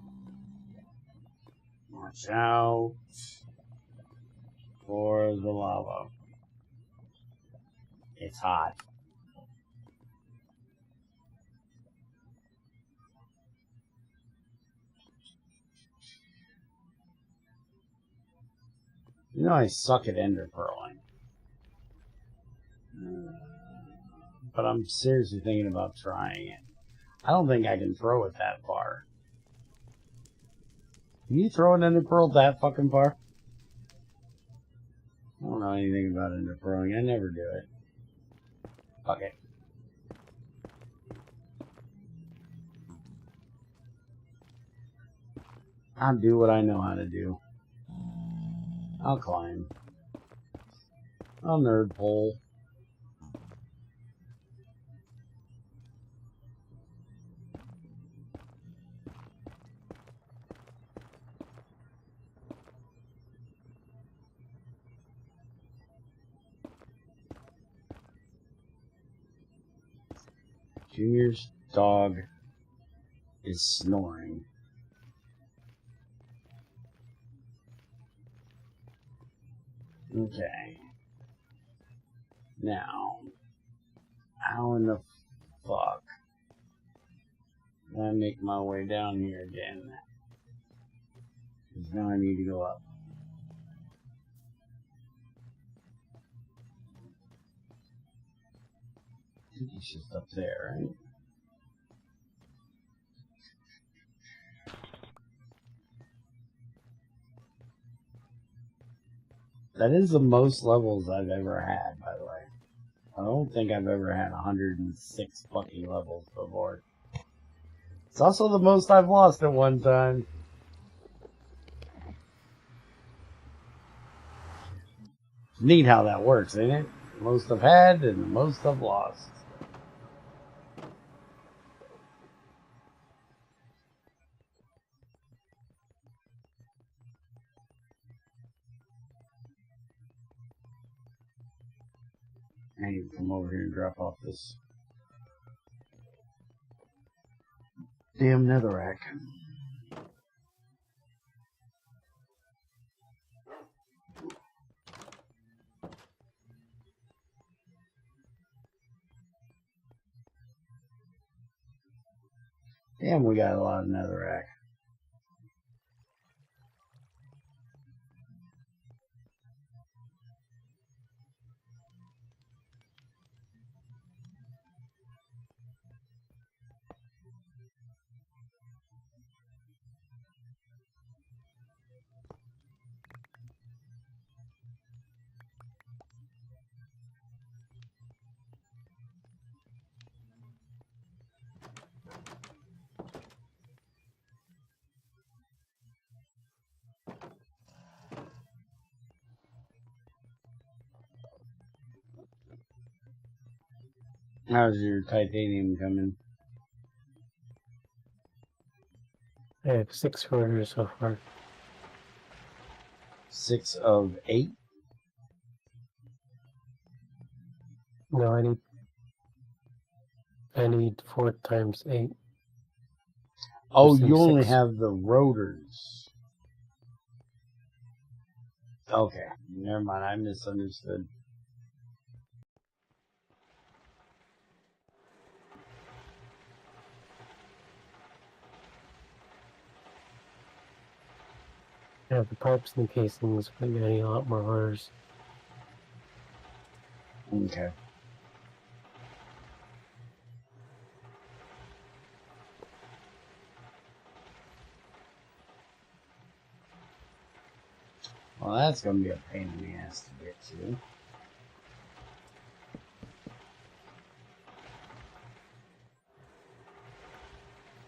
Watch out for the lava. It's hot. You know I suck at ender pearling. But I'm seriously thinking about trying it. I don't think I can throw it that far. Can you throw an ender pearl that fucking far? I don't know anything about ender pearling. I never do it. Fuck it. I'll do what I know how to do. I'll climb. I'll nerd pole. Junior's dog is snoring. Okay. Now, how in the fuck do I make my way down here again? Because now I need to go up. I think he's just up there, right? That is the most levels I've ever had, by the way. I don't think I've ever had 106 fucking levels before. It's also the most I've lost at one time. Neat how that works, ain't it? The most I've had and the most I've lost. I need to come over here and drop off this damn netherrack. Damn, we got a lot of netherrack. How's your titanium coming? I have 6 orders so far. 6 of 8? No, I need 4 times 8. Oh, Using you only 6. have the rotors. Okay, never mind. I misunderstood. I have the pipes and the casings, but I need a lot more orders. Okay. Well, that's going to be a pain in the ass to get to.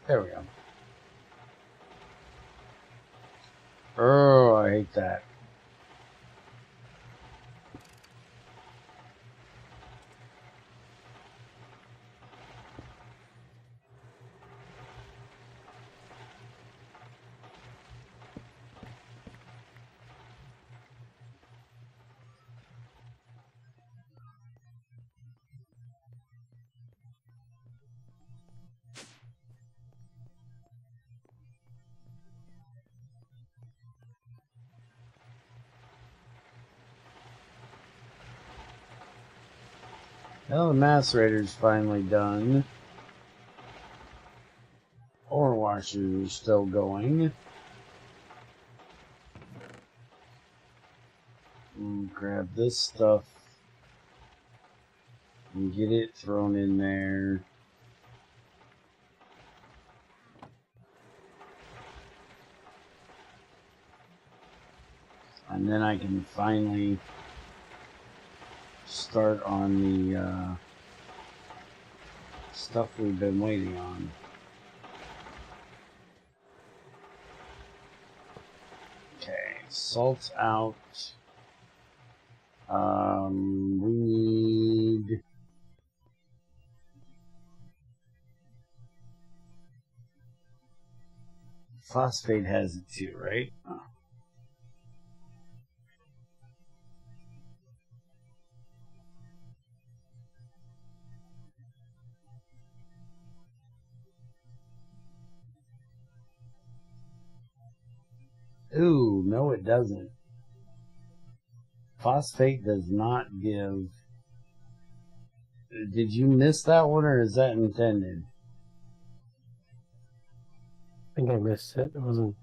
There we go. Oh, I hate that. Well, the macerator's finally done. Ore washer's still going. Grab this stuff and get it thrown in there. And then I can finally start on the stuff we've been waiting on. Okay, salt's out. We need phosphate has it too, right? Oh. Ooh, no it doesn't. Phosphate does not give... Did you miss that one, or is that intended? I think I missed it. I wasn't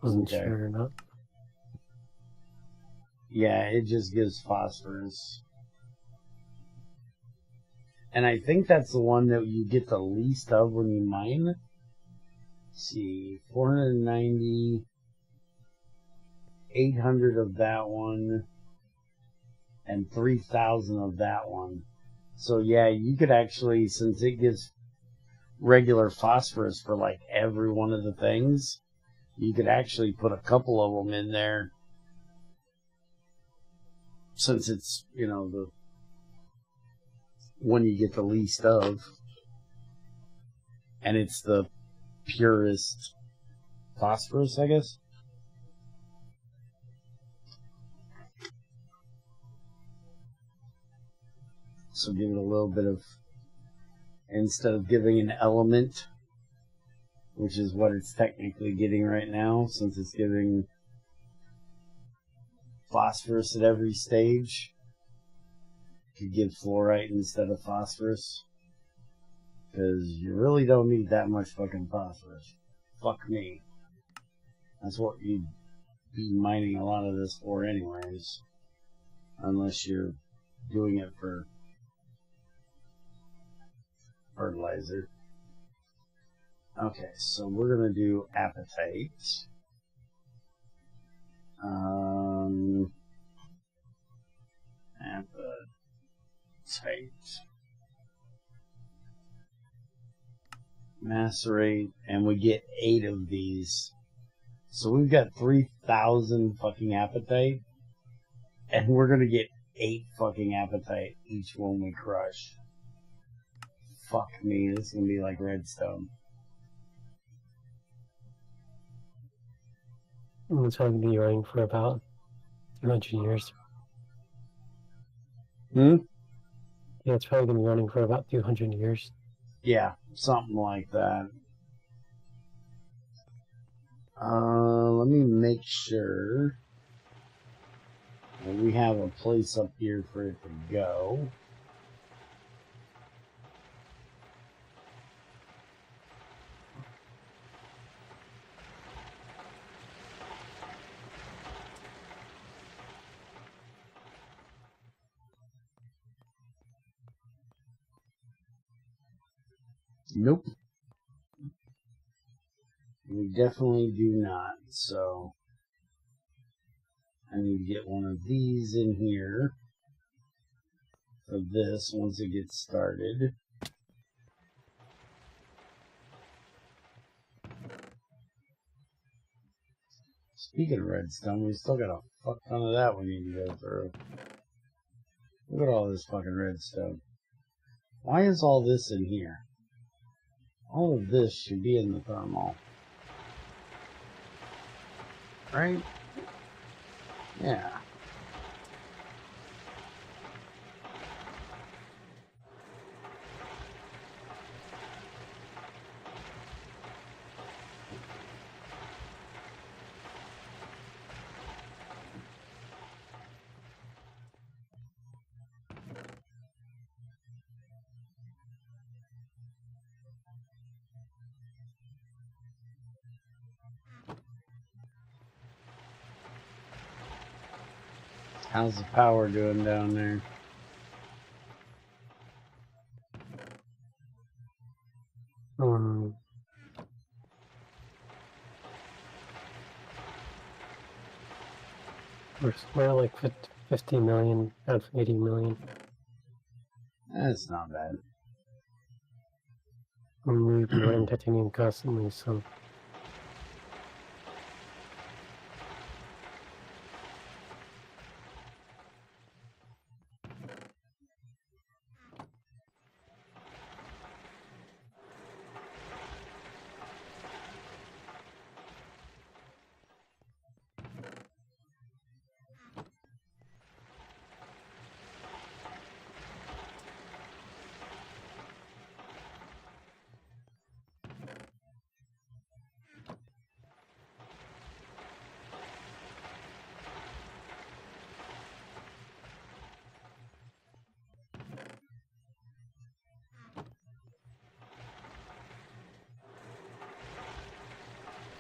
Okay. sure or not. Yeah, it just gives phosphorus. And I think that's the one that you get the least of when you mine. Let's see, 490... 800 of that one, and 3,000 of that one. So yeah, you could actually, since it gives regular phosphorus for like every one of the things, you could actually put a couple of them in there, since it's, you know, the one you get the least of, and it's the purest phosphorus, I guess. So give it a little bit of, instead of giving an element, which is what it's technically getting right now, since it's giving phosphorus at every stage, you could give fluorite instead of phosphorus, because you really don't need that much fucking phosphorus. Fuck me. That's what you'd be mining a lot of this for anyways, unless you're doing it for fertilizer. Okay, so we're gonna do appetite. Appetite. Macerate, and we get 8 of these. So we've got 3,000 fucking appetite, and we're gonna get 8 fucking appetite each one we crush. Fuck me, this is gonna be like redstone. It's going to be running for about 200 years. Hmm? Yeah, it's probably going to be running for about 200 years. Yeah, something like that. Let me make sure that we have a place up here for it to go. Nope. We definitely do not, so I need to get one of these in here for this once it gets started. Speaking of redstone, we still got a fuck ton of that we need to go through. Look at all this fucking redstone. Why is all this in here? All of this should be in the thermal. Right? Yeah. How's the power doing down there? We're like 50 million out of 80 million. That's not bad. And we've been running titanium constantly, so.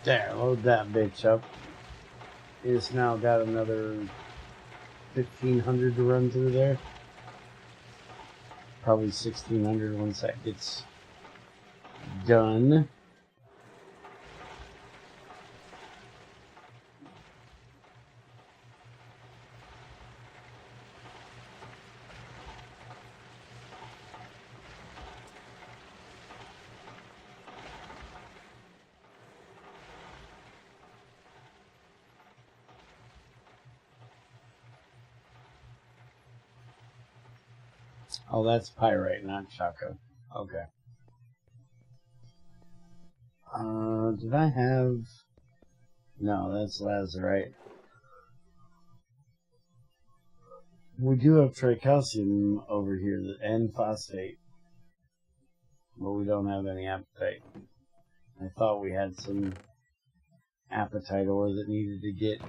There, load that bitch up. It's now got another 1,500 to run through there. Probably 1,600 once that gets done. Oh, that's pyrite, not Chaco. Okay. Did I have... No, that's lazurite. We do have tricalcium over here and phosphate. But we don't have any apatite. I thought we had some apatite ore that needed to get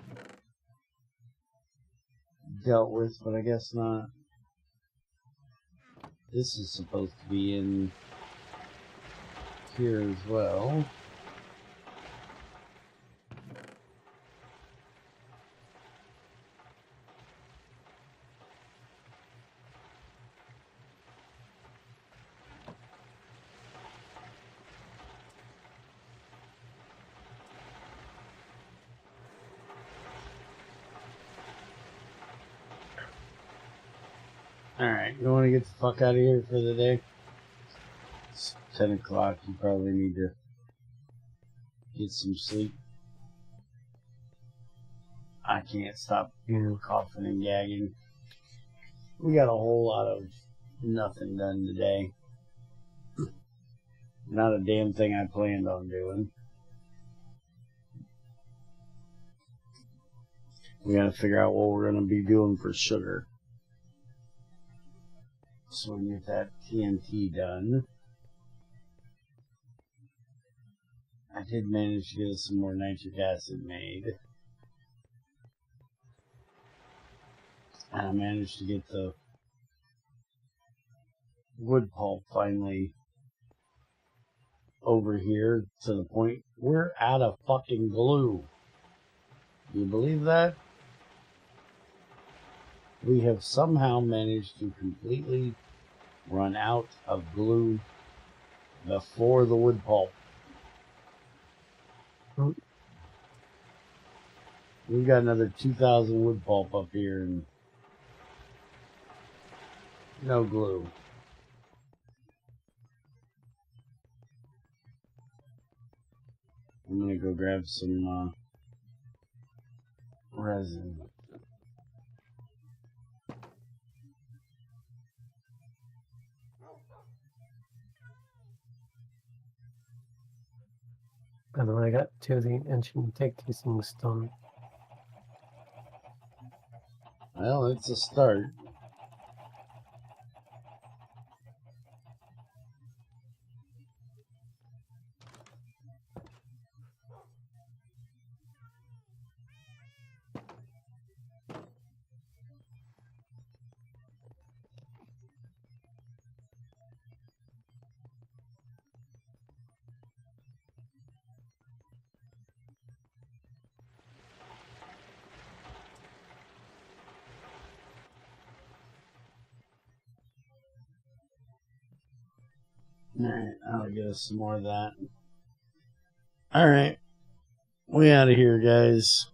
dealt with, but I guess not. This is supposed to be in here as well. Alright, you want to get the fuck out of here for the day? It's 10 o'clock, you probably need to get some sleep. I can't stop coughing and gagging. We got a whole lot of nothing done today. Not a damn thing I planned on doing. We gotta figure out what we're gonna be doing for sugar. So we can get that TNT done. I did manage to get us some more nitric acid made. And I managed to get the wood pulp finally over here to the point we're out of fucking glue. Do you believe that? We have somehow managed to completely run out of glue before the wood pulp. We've got another 2,000 wood pulp up here and no glue. I'm gonna go grab some resin. By the way, I got 2 of the engine take these things done. Well, it's a start. Alright, I'll get us some more of that. Alright. We out of here, guys.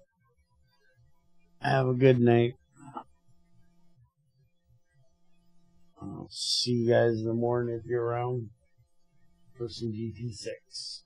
Have a good night. I'll see you guys in the morning if you're around for some GT6.